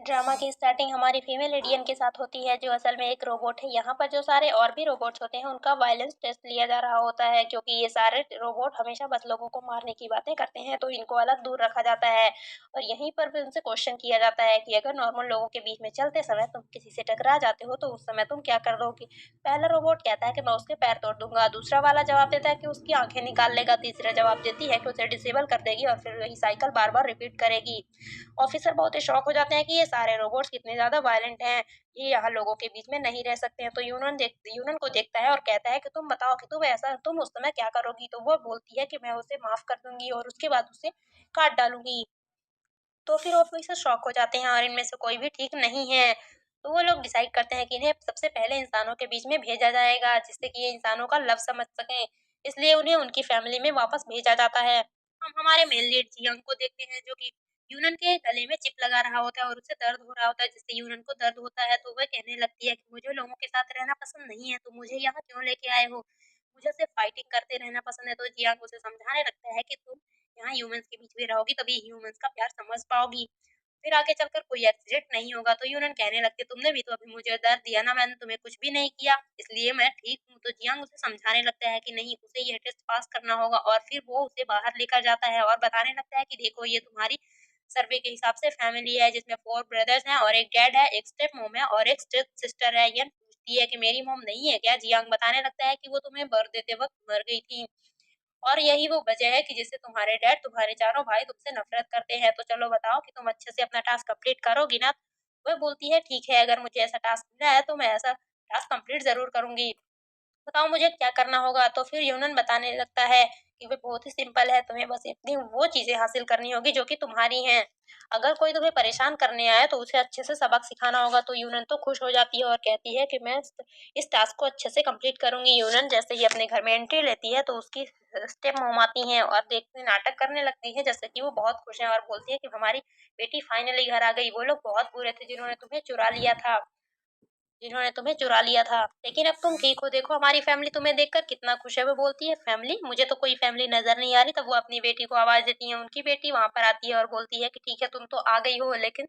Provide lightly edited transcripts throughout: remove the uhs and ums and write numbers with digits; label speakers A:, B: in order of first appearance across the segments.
A: Drama की starting हमारी female alien के साथ होती है, जो असल में एक रोबोट है। यहाँ पर जो सारे और भी रोबोट्स होते हैं, उनका वायलेंस टेस्ट लिया जा रहा होता है, क्योंकि ये सारे रोबोट हमेशा बस लोगों को मारने की बातें करते हैं, तो इनको अलग दूर रखा जाता है। और यहीं पर भी उनसे क्वेश्चन किया जाता है कि अगर नॉर्मल लोगों के बीच में चलते समय तुम किसी से टकरा जाते हो, तो उस समय तुम क्या कर दोगे? पहला रोबोट कहता है कि मैं उसके पैर तोड़ दूंगा, दूसरा वाला जवाब देता है कि उसकी आंखें निकाल लेगा, तीसरा जवाब देती है कि उसे डिसेबल कर देगी और फिर वही साइकिल बार बार रिपीट करेगी। ऑफिसर बहुत ही शॉक हो जाते हैं कि ये सारे रोबोट्स कितने ज़्यादा वायलेंट हैं, ये यहाँ लोगों के बीच में नहीं रह सकते हैं। तो यूनन को देखता है और कहता है कि तुम बताओ कि तुम उस समय क्या करोगी? तो वो बोलती है कि मैं उसे माफ़ कर दूँगी और उसके बाद उसे काट डालूँगी। तो फिर ऑफिसर शॉक हो जाते हैं और इनमें से कोई भी ठीक नहीं है। तो वो लोग डिसाइड करते हैं कि इन्हें सबसे पहले इंसानों के बीच में भेजा जाएगा, जिससे कि ये इंसानों का लव समझ सकें। इसलिए उन्हें उनकी फैमिली में वापस भेजा जाता है। हम हमारे मेन लीड जियांग को देखते हैं, जो कि यूनन के गले में चिप लगा रहा होता है और उसे दर्द हो रहा होता है, जिससे यूनन को दर्द होता है। तो वह कहने लगती है कि मुझे लोगों के साथ रहना पसंद नहीं है, तो मुझे यहाँ क्यों लेके आए हो? मुझे सिर्फ फाइटिंग करते रहना पसंद है। तो जियांग उसे समझाने लगता है कि तुम यहाँ ह्यूमंस के बीच में रहोगी, तभी ह्यूमंस का प्यार समझ पाओगी। फिर आगे चलकर कोई एक्सीडेंट नहीं होगा। तो यूनन कहने लगते, तुमने भी तो अभी मुझे दर्द दिया ना, मैंने तुम्हें कुछ भी नहीं किया, इसलिए मैं ठीक हूँ। तो जियांग उसे समझाने लगता है कि नहीं, उसे यह टेस्ट पास करना होगा और फिर वो उसे बाहर लेकर जाता है और बताने लगता है कि देखो, ये तुम्हारी सर्वे के हिसाब से फैमिली है, जिसमें 4 ब्रदर्स हैं और एक डैड है, एक स्टेप मॉम है और एक स्टेप सिस्टर है। यन पूछती है कि मेरी मॉम नहीं है क्या? जियांग बताने लगता है कि वो तुम्हें बर्थ देते वक़्त मर गई थी। और यही वो वजह है कि जिससे तुम्हारे डैड, तुम्हारे चारों भाई तुमसे नफ़रत करते हैं। तो चलो बताओ कि तुम अच्छे से अपना टास्क कंप्लीट करोगी ना? वह बोलती है, ठीक है, अगर मुझे ऐसा टास्क मिला है तो मैं ऐसा टास्क कंप्लीट ज़रूर करूँगी। बताओ मुझे क्या करना होगा? तो फिर यूनन बताने लगता है कि वे बहुत ही सिंपल है, तुम्हें बस इतनी वो चीज़ें हासिल करनी होगी जो कि तुम्हारी हैं। अगर कोई तुम्हें परेशान करने आए तो उसे अच्छे से सबक सिखाना होगा। तो यूनन तो खुश हो जाती है और कहती है कि मैं इस टास्क को अच्छे से कंप्लीट करूँगी। यूनन जैसे ही अपने घर में एंट्री लेती है, तो उसकी स्टेप मॉम आती हैं और देखते नाटक करने लगती है, जैसे कि वो बहुत खुश हैं और बोलती है कि हमारी बेटी फाइनली घर आ गई। वो लोग बहुत बुरे थे जिन्होंने तुम्हें चुरा लिया था, लेकिन अब तुम ठीक हो, देखो हमारी फैमिली तुम्हें देखकर कितना खुश है। वो बोलती है, फैमिली? मुझे तो कोई फैमिली नजर नहीं आ रही। तब वो अपनी बेटी को आवाज देती है, उनकी बेटी वहां पर आती है और बोलती है कि ठीक है, तुम तो आ गई हो, लेकिन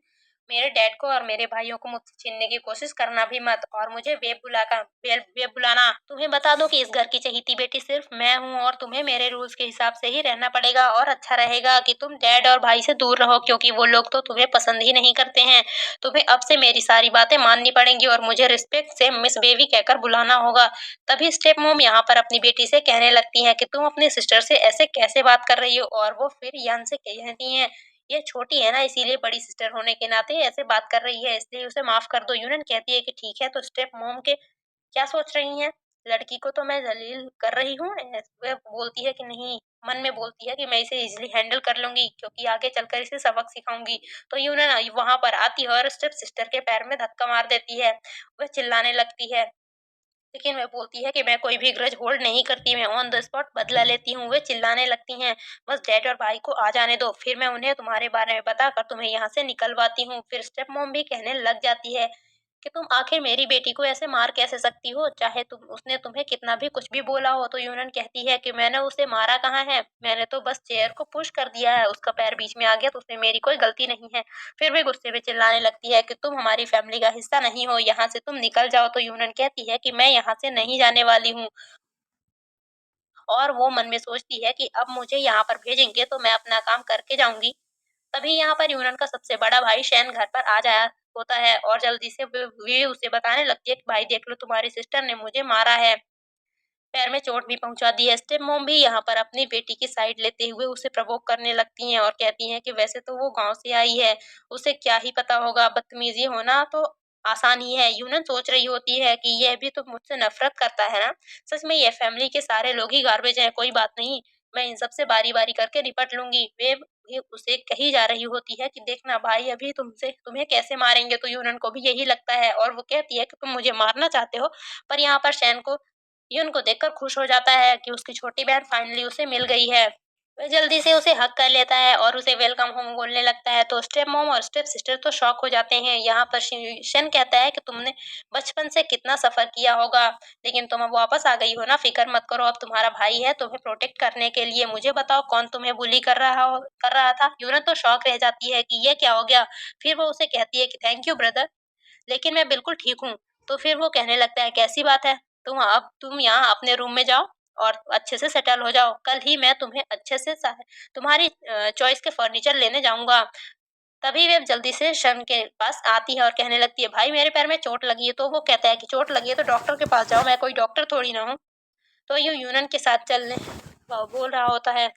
A: मेरे डैड को और मेरे भाइयों को मुझसे छीनने की कोशिश करना भी मत, और मुझे बेब बुलाना। तुम्हें बता दो कि इस घर की चहेती बेटी सिर्फ मैं हूँ और तुम्हें मेरे रूल्स के हिसाब से ही रहना पड़ेगा, और अच्छा रहेगा कि तुम डैड और भाई से दूर रहो, क्योंकि वो लोग तो तुम्हें पसंद ही नहीं करते हैं। तुम्हें अब से मेरी सारी बातें माननी पड़ेंगी और मुझे रिस्पेक्ट से मिस बेबी कहकर बुलाना होगा। तभी स्टेप मॉम यहाँ पर अपनी बेटी से कहने लगती हैं कि तुम अपनी सिस्टर से ऐसे कैसे बात कर रही हो? और वो फिर यन से कहती हैं, ये छोटी है ना, इसीलिए बड़ी सिस्टर होने के नाते ऐसे बात कर रही है, इसलिए उसे माफ कर दो। यूनन कहती है कि ठीक है। तो स्टेप मॉम के क्या सोच रही हैं? लड़की को तो मैं ज़लील कर रही हूँ। वह बोलती है कि नहीं, मन में बोलती है कि मैं इसे इज़िली हैंडल कर लूँगी, क्योंकि आगे चलकर इसे सबक सिखाऊँगी। तो यूनन वहाँ पर आती है और स्टेप सिस्टर के पैर में धक्का मार देती है। वह चिल्लाने लगती है, लेकिन वह बोलती है कि मैं कोई भी ग्रज होल्ड नहीं करती, मैं ऑन द स्पॉट बदला लेती हूँ। वे चिल्लाने लगती हैं, बस डैड और भाई को आ जाने दो, फिर मैं उन्हें तुम्हारे बारे में बताकर तुम्हें यहाँ से निकलवाती हूँ। फिर स्टेप मॉम भी कहने लग जाती है कि तुम आखिर मेरी बेटी को ऐसे मार कैसे सकती हो, चाहे उसने तुम्हें कितना भी कुछ भी बोला हो। तो यूनन कहती है कि मैंने उसे मारा कहाँ है, मैंने तो बस चेयर को पुश कर दिया है, उसका पैर बीच में आ गया, तो उसमें मेरी कोई गलती नहीं है। फिर भी गुस्से में चिल्लाने लगती है कि तुम हमारी फैमिली का हिस्सा नहीं हो, यहाँ से तुम निकल जाओ। तो यूनन कहती है कि मैं यहाँ से नहीं जाने वाली हूँ, और वो मन में सोचती है कि अब मुझे यहाँ पर भेजेंगे तो मैं अपना काम करके जाऊंगी। तभी यहाँ पर यूनन का सबसे बड़ा भाई शैन घर पर आ जाया होता है और जल्दी से वे उसे बताने लगती है कि भाई देख लो, तुम्हारी सिस्टर ने मुझे मारा है, पैर में चोट भी पहुंचा दी है। स्टेप मॉम भी यहाँ पर अपनी बेटी की साइड लेते हुए उसे प्रवोक करने लगती हैं और कहती हैं कि वैसे तो वो गांव से आई है, उसे क्या ही पता होगा, बदतमीजी होना तो आसान ही है। यूनन सोच रही होती है कि यह भी तो मुझसे नफरत करता है ना, सच में ये फैमिली के सारे लोग ही गार्बेज हैं। कोई बात नहीं, मैं इन सबसे बारी बारी करके निपट लूंगी। वे भी उसे कही जा रही होती है कि देखना भाई, अभी तुम्हें कैसे मारेंगे। तो यूनन को भी यही लगता है और वो कहती है कि तुम मुझे मारना चाहते हो। पर यहाँ पर शैन को ये उनको देखकर खुश हो जाता है कि उसकी छोटी बहन फाइनली उसे मिल गई है। वह जल्दी से उसे हग कर लेता है और उसे वेलकम होम बोलने लगता है, तो स्टेप मॉम और स्टेप सिस्टर तो शॉक हो जाते हैं। यहाँ पर शन कहता है कि तुमने बचपन से कितना सफर किया होगा, लेकिन तुम अब वापस आ गई हो ना, फिक्र मत करो, अब तुम्हारा भाई है तुम्हें प्रोटेक्ट करने के लिए। मुझे बताओ कौन तुम्हें बुली कर रहा था। यूनन तो शॉक रह जाती है कि ये क्या हो गया। फिर वो उसे कहती है कि थैंक यू ब्रदर, लेकिन मैं बिल्कुल ठीक हूँ। तो फिर वो कहने लगता है कैसी बात है? तुम यहाँ अपने रूम में जाओ और अच्छे से सेटल हो जाओ। कल ही मैं तुम्हें अच्छे से तुम्हारी चॉइस के फर्नीचर लेने जाऊँगा। तभी वे जल्दी से शन के पास आती है और कहने लगती है भाई मेरे पैर में चोट लगी है। तो वो कहता है कि चोट लगी है तो डॉक्टर के पास जाओ, मैं कोई डॉक्टर थोड़ी ना हूँ। तो यूँ यूनन के साथ चलने बोल रहा होता है।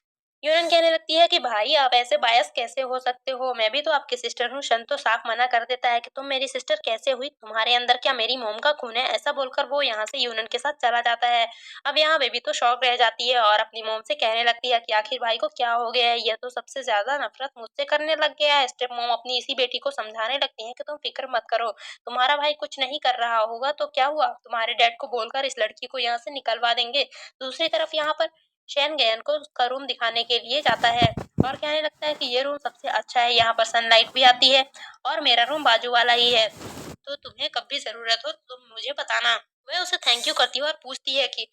A: यूनन कहने लगती है कि भाई आप ऐसे बायस कैसे हो सकते हो? मैं भी तो आपकी सिस्टर हूँ। शन तो साफ मना कर देता है कि तुम मेरी सिस्टर कैसे हुई? तुम्हारे अंदर क्या मेरी मॉम का खून है? ऐसा बोलकर वो यहाँ से यूनन के साथ चला जाता है। अब यहाँ बेबी तो शॉक रह जाती है और अपनी मॉम से कहने लगती है कि आखिर भाई को क्या हो गया है? यह तो सबसे ज्यादा नफरत मुझसे करने लग गया है। स्टेप मॉम अपनी इसी बेटी को समझाने लगती है कि तुम फिक्र मत करो, तुम्हारा भाई कुछ नहीं कर रहा होगा तो क्या हुआ? तुम्हारे डैड को बोलकर इस लड़की को यहाँ से निकलवा देंगे। दूसरी तरफ यहाँ पर शैन गयन को उसका रूम दिखाने के लिए जाता है और कहने लगता है कि ये रूम सबसे अच्छा है, यहाँ पर सनलाइट भी आती है और मेरा रूम बाजू वाला ही है, तो तुम्हें कब भी जरूरत हो तुम मुझे बताना। वह उसे थैंक यू करती है और पूछती है कि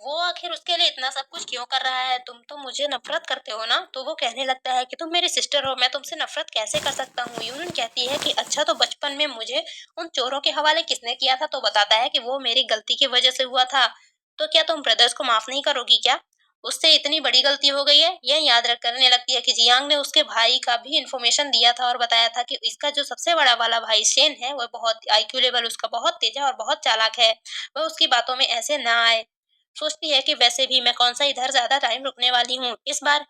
A: वो आखिर उसके लिए इतना सब कुछ क्यों कर रहा है? तुम तो मुझे नफरत करते हो ना? तो वो कहने लगता है कि तुम मेरी सिस्टर हो, मैं तुमसे नफरत कैसे कर सकता हूँ? यूनन कहती है कि अच्छा तो बचपन में मुझे उन चोरों के हवाले किसने किया था? तो बताता है कि वो मेरी गलती की वजह से हुआ था। तो क्या तुम ब्रदर्स को माफ नहीं करोगी क्या? उससे इतनी बड़ी गलती हो गई है। यह याद रख करने लगती है कि जियांग ने उसके भाई का भी इंफॉर्मेशन दिया था और बताया था कि इसका जो सबसे बड़ा वाला भाई शेन है वह बहुत आईक्यू लेवल उसका बहुत तेज है और बहुत चालाक है, वह उसकी बातों में ऐसे ना आए। सोचती है कि वैसे भी मैं कौन सा इधर ज्यादा टाइम रुकने वाली हूँ, इस बार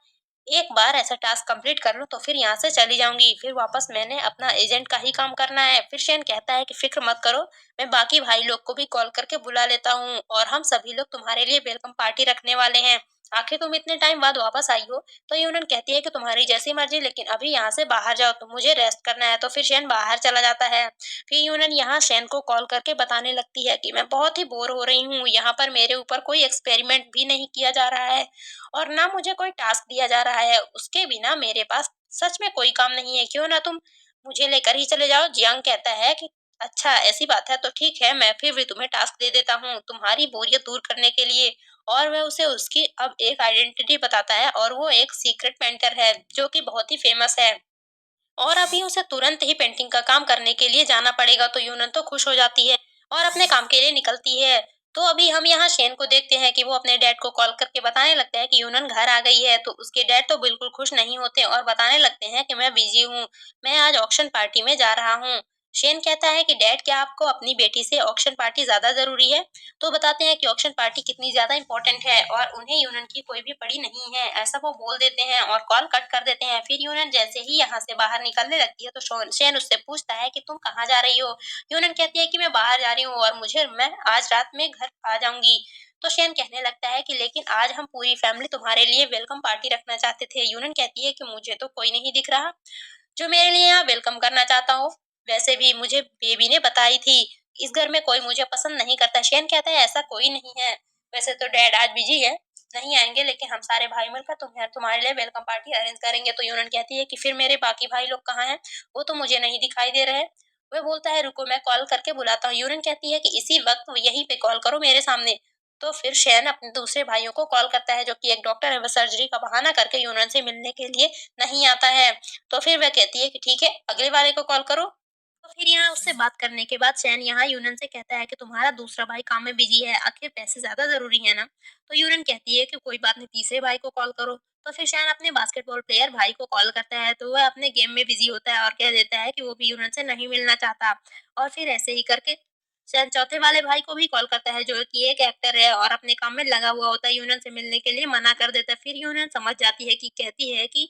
A: एक बार ऐसा टास्क कंप्लीट कर लूं तो फिर यहाँ से चली जाऊंगी, फिर वापस मैंने अपना एजेंट का ही काम करना है। फिर शेन कहता है कि फिक्र मत करो, मैं बाकी भाई लोग को भी कॉल करके बुला लेता हूँ और हम सभी लोग तुम्हारे लिए वेलकम पार्टी रखने वाले हैं। आखिर तुम इतने टाइम बाद वापस आई हो। तो यूनन कहती है कि तुम्हारी जैसी मर्जी, लेकिन अभी यहाँ से बाहर जाओ, तो मुझे रेस्ट करना है। तो फिर शेन बाहर चला जाता है। फिर यूनन यहाँ शेन को कॉल करके बताने लगती है कि मैं बहुत ही बोर हो रही हूँ, यहाँ पर मेरे ऊपर कोई एक्सपेरिमेंट भी नहीं किया जा रहा है और ना मुझे कोई टास्क दिया जा रहा है, उसके बिना मेरे पास सच में कोई काम नहीं है, क्यों ना तुम मुझे लेकर ही चले जाओ। जियांग कहता है कि अच्छा ऐसी बात है तो ठीक है, मैं फिर भी तुम्हें टास्क दे देता हूँ तुम्हारी बोरियत दूर करने के लिए। और वह उसे उसकी अब एक आइडेंटिटी बताता है और वो एक सीक्रेट पेंटर है जो कि बहुत ही फेमस है और अभी उसे तुरंत ही पेंटिंग का काम करने के लिए जाना पड़ेगा। तो यूनन तो खुश हो जाती है और अपने काम के लिए निकलती है। तो अभी हम यहाँ शेन को देखते हैं कि वो अपने डैड को कॉल करके बताने लगता है कि यूनन घर आ गई है। तो उसके डैड तो बिल्कुल खुश नहीं होते और बताने लगते हैं कि मैं बिजी हूँ, मैं आज ऑक्शन पार्टी में जा रहा हूँ। शेन कहता है कि डैड क्या आपको अपनी बेटी से ऑक्शन पार्टी ज्यादा जरूरी है? तो बताते हैं कि ऑक्शन पार्टी कितनी ज्यादा इम्पोर्टेंट है और उन्हें यूनन की कोई भी पड़ी नहीं है, ऐसा वो बोल देते हैं और कॉल कट कर देते हैं। फिर यूनन जैसे ही यहाँ से बाहर निकलने लगती है तो शेन उससे पूछता है कि तुम कहाँ जा रही हो? यूनन कहती है कि मैं बाहर जा रही हूँ और मैं आज रात में घर आ जाऊंगी। तो शेन कहने लगता है कि लेकिन आज हम पूरी फैमिली तुम्हारे लिए वेलकम पार्टी रखना चाहते थे। यूनन कहती है कि मुझे तो कोई नहीं दिख रहा जो मेरे लिए यहाँ वेलकम करना चाहता हो, वैसे भी मुझे बेबी ने बताई थी इस घर में कोई मुझे पसंद नहीं करता। शेन कहता है ऐसा कोई नहीं है, वैसे तो डैड आज बिजी है, नहीं आएंगे, लेकिन हम सारे भाई मिलकर तुम्हारे लिए वेलकम पार्टी अरेंज करेंगे। तो यूनन कहती है कि फिर मेरे बाकी भाई लोग कहाँ हैं? वो तो मुझे नहीं दिखाई दे रहे। वह बोलता है रुको मैं कॉल करके बुलाता हूँ। यूनन कहती है कि इसी वक्त यहीं पे कॉल करो मेरे सामने। तो फिर शैन अपने दूसरे भाइयों को कॉल करता है जो कि एक डॉक्टर है, वह सर्जरी का बहाना करके यूनन से मिलने के लिए नहीं आता है। तो फिर वह कहती है कि ठीक है अगले वाले को कॉल करो। तो फिर यहाँ उससे बात करने के बाद शैन यहाँ यूनन से कहता है कि तुम्हारा दूसरा भाई काम में बिजी है, आखिर पैसे ज्यादा जरूरी है ना? तो यूनन कहती है कि कोई बात नहीं, तीसरे भाई को कॉल करो। तो फिर शैन अपने बास्केटबॉल प्लेयर भाई को कॉल करता है तो वह अपने गेम में बिजी होता है और कह देता है कि वो भी यूनन से नहीं मिलना चाहता। और फिर ऐसे ही करके शैन चौथे वाले भाई को भी कॉल करता है जो कि एक एक्टर है और अपने काम में लगा हुआ होता है, यूनन से मिलने के लिए मना कर देता है। फिर यूनन समझ जाती है कि कहती है कि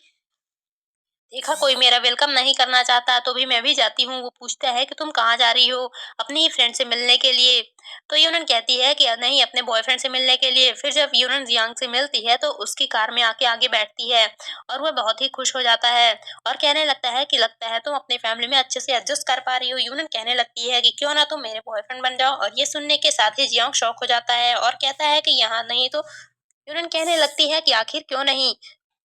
A: देखा कोई मेरा वेलकम नहीं करना चाहता तो भी मैं भी जाती हूँ। वो पूछता है कि तुम कहाँ जा रही हो? अपनी ही फ्रेंड से मिलने के लिए। तो यूनन कहती है कि नहीं अपने बॉयफ्रेंड से मिलने के लिए। फिर जब यूनन जियांग से मिलती है तो उसकी कार में आके आगे बैठती है और वह बहुत ही खुश हो जाता है और कहने लगता है कि लगता है तुम अपनी फैमिली में अच्छे से एडजस्ट कर पा रही हो। यूनन कहने लगती है कि क्यों ना तुम मेरे बॉयफ्रेंड बन जाओ और ये सुनने के साथ ही जियांग शॉक हो जाता है और कहता है कि यहाँ नहीं। तो यूनन कहने लगती है कि आखिर क्यों नहीं,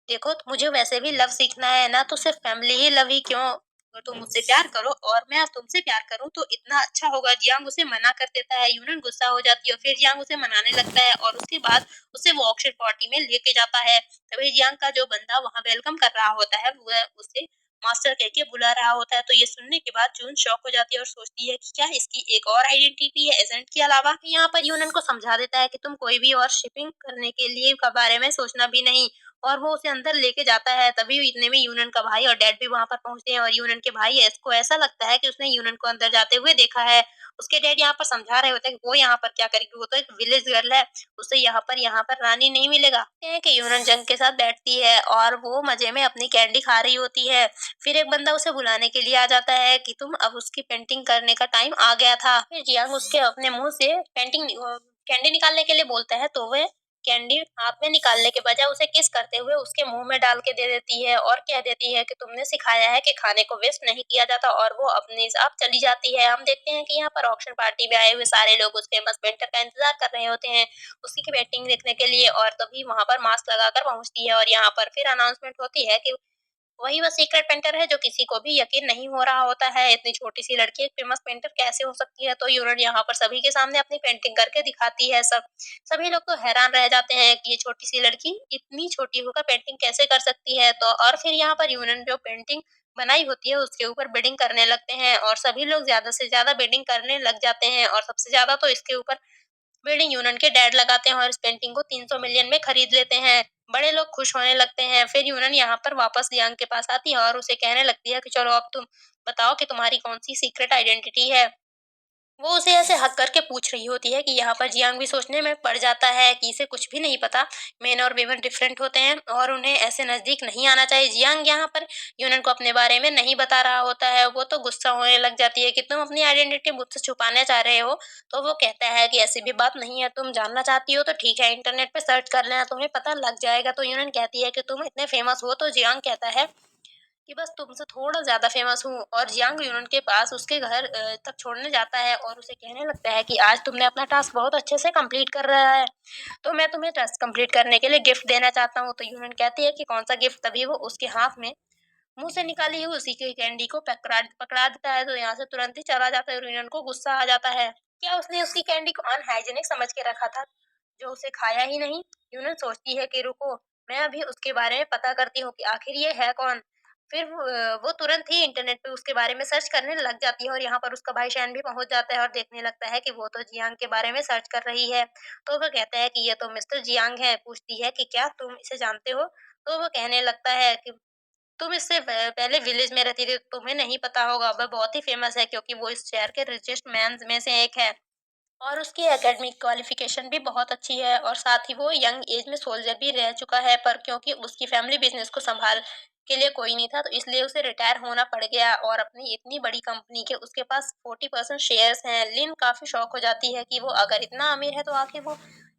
A: देखो, मुझे वैसे भी लव सीखना है ना, तो सिर्फ फैमिली ही लव ही क्यों, अगर तुम मुझसे प्यार करो और मैं तुमसे प्यार करूं तो इतना अच्छा होगा। जियांग उसे मना कर देता है, यूनन गुस्सा हो जाती है और फिर जियांग उसे मनाने लगता है और उसके बाद उसे वो ऑक्शन पार्टी में लेके जाता है। तभी जियांग का जो बंदा वहां वेलकम कर रहा होता है वह उसे मास्टर कह के बुला रहा होता है। तो ये सुनने के बाद जून शॉक हो जाती है और सोचती है कि क्या इसकी एक और आइडेंटिटी है एजेंट के अलावा। यहाँ पर यूनन को समझा देता है कि तुम कोई भी और शिपिंग करने के लिए का बारे में सोचना भी नहीं, और वो उसे अंदर लेके जाता है। तभी इतने में यूनन का भाई और डैड भी वहाँ पर पहुँचते हैं और यूनन के भाई को ऐसा लगता है कि उसने यूनन को अंदर जाते हुए देखा है। उसके डैड यहाँ पर समझा रहे होते हैं कि वो यहाँ पर क्या करेगी, वो तो एक विलेज गर्ल है, उसे यहाँ पर रानी नहीं मिलेगा। कहते हैं कि यूनन जंग के साथ बैठती है और वो मजे में अपनी कैंडी खा रही होती है। फिर एक बंदा उसे बुलाने के लिए आ जाता है कि तुम अब उसकी पेंटिंग करने का टाइम आ गया था। फिर जियांग उसके अपने मुंह से कैंडी निकालने के लिए बोलता है, तो वह कैंडी हाथ में निकालने के बजाय उसे किस करते हुए उसके मुंह में डाल के दे देती है और कह देती है कि तुमने सिखाया है कि खाने को वेस्ट नहीं किया जाता, और वो अपने आप चली जाती है। हम देखते हैं कि यहाँ पर ऑक्शन पार्टी में आए हुए सारे लोग उस फेमस पेंटर का इंतजार कर रहे होते हैं उसी की पेंटिंग देखने के लिए, और तभी वहां पर मास्क लगाकर पहुंचती है और यहाँ पर फिर अनाउंसमेंट होती है कि वही वो सीक्रेट पेंटर है जो किसी को भी यकीन नहीं हो रहा होता है, इतनी छोटी सी लड़की एक फेमस पेंटर कैसे हो सकती है। तो यूरन यहाँ पर सभी के सामने अपनी पेंटिंग करके दिखाती है। सभी लोग तो हैरान रह जाते हैं कि ये छोटी सी लड़की इतनी छोटी होकर पेंटिंग कैसे कर सकती है। तो और फिर यहाँ पर यूरन जो पेंटिंग बनाई होती है उसके ऊपर बिडिंग करने लगते हैं और सभी लोग ज्यादा से ज्यादा बिडिंग करने लग जाते हैं, और सबसे ज्यादा तो इसके ऊपर बिल्डिंग यूनियन के डैड लगाते हैं और इस पेंटिंग को 300 मिलियन में खरीद लेते हैं। बड़े लोग खुश होने लगते हैं। फिर यूनियन यहाँ पर वापस जियांग के पास आती है और उसे कहने लगती है कि चलो अब तुम बताओ कि तुम्हारी कौन सी सीक्रेट आइडेंटिटी है। वो उसे ऐसे हक करके पूछ रही होती है कि यहाँ पर जियांग भी सोचने में पड़ जाता है कि इसे कुछ भी नहीं पता। मेन और वीमेन डिफरेंट होते हैं और उन्हें ऐसे नजदीक नहीं आना चाहिए। जियांग यहाँ पर यूनन को अपने बारे में नहीं बता रहा होता है। वो तो गुस्सा होने लग जाती है कि तुम अपनी आइडेंटिटी मुझसे छुपाने चाह रहे हो। तो वो कहता है कि ऐसी भी बात नहीं है, तुम जानना चाहती हो तो ठीक है, इंटरनेट पे सर्च कर लेना, तुम्हें पता लग जाएगा। तो यूनन कहती है कि तुम इतने फेमस हो। तो जियांग कहता है कि बस तुमसे थोड़ा ज़्यादा फ़ेमस हूँ, और जियांग यूनन के पास उसके घर तक छोड़ने जाता है और उसे कहने लगता है कि आज तुमने अपना टास्क बहुत अच्छे से कंप्लीट कर रहा है, तो मैं तुम्हें टास्क कंप्लीट करने के लिए गिफ्ट देना चाहता हूँ। तो यूनन कहती है कि कौन सा गिफ्ट। तभी वो उसके हाथ में मुँह से निकाली हुई उसी की कैंडी को पकड़ा पकड़ा देता है, तो यहाँ से तुरंत ही चला जाता है और यूनन को गुस्सा आ जाता है। क्या उसने उसकी कैंडी को अनहाइजीनिक समझ के रखा था, जो उसे खाया ही नहीं? यूनन सोचती है कि रुको, मैं अभी उसके बारे में पता करती हूँ कि आखिर ये है कौन। फिर वो तुरंत ही इंटरनेट पे उसके बारे में सर्च करने लग जाती है और यहाँ पर उसका भाई शैन भी पहुँच जाता है और देखने लगता है कि वो तो जियांग के बारे में सर्च कर रही है। तो वो कहता है कि ये तो मिस्टर जियांग है। पूछती है कि क्या तुम इसे जानते हो? तो वो कहने लगता है कि तुम इससे पहले विलेज में रहती थी, तुम्हें नहीं पता होगा। वह बहुत ही फेमस है क्योंकि वो इस शहर के रिचेस्ट मैन में से एक है और उसकी एकेडमिक क्वालिफिकेशन भी बहुत अच्छी है, और साथ ही वो यंग एज में सोल्जर भी रह चुका है, पर क्योंकि उसकी फैमिली बिजनेस को संभाल के लिए कोई नहीं था तो इसलिए उसे रिटायर होना पड़ गया, और अपनी इतनी बड़ी कंपनी के उसके पास 40% शेयर्स हैं। लिन काफी शौक हो जाती है कि वो अगर इतना अमीर है तो आखिर वो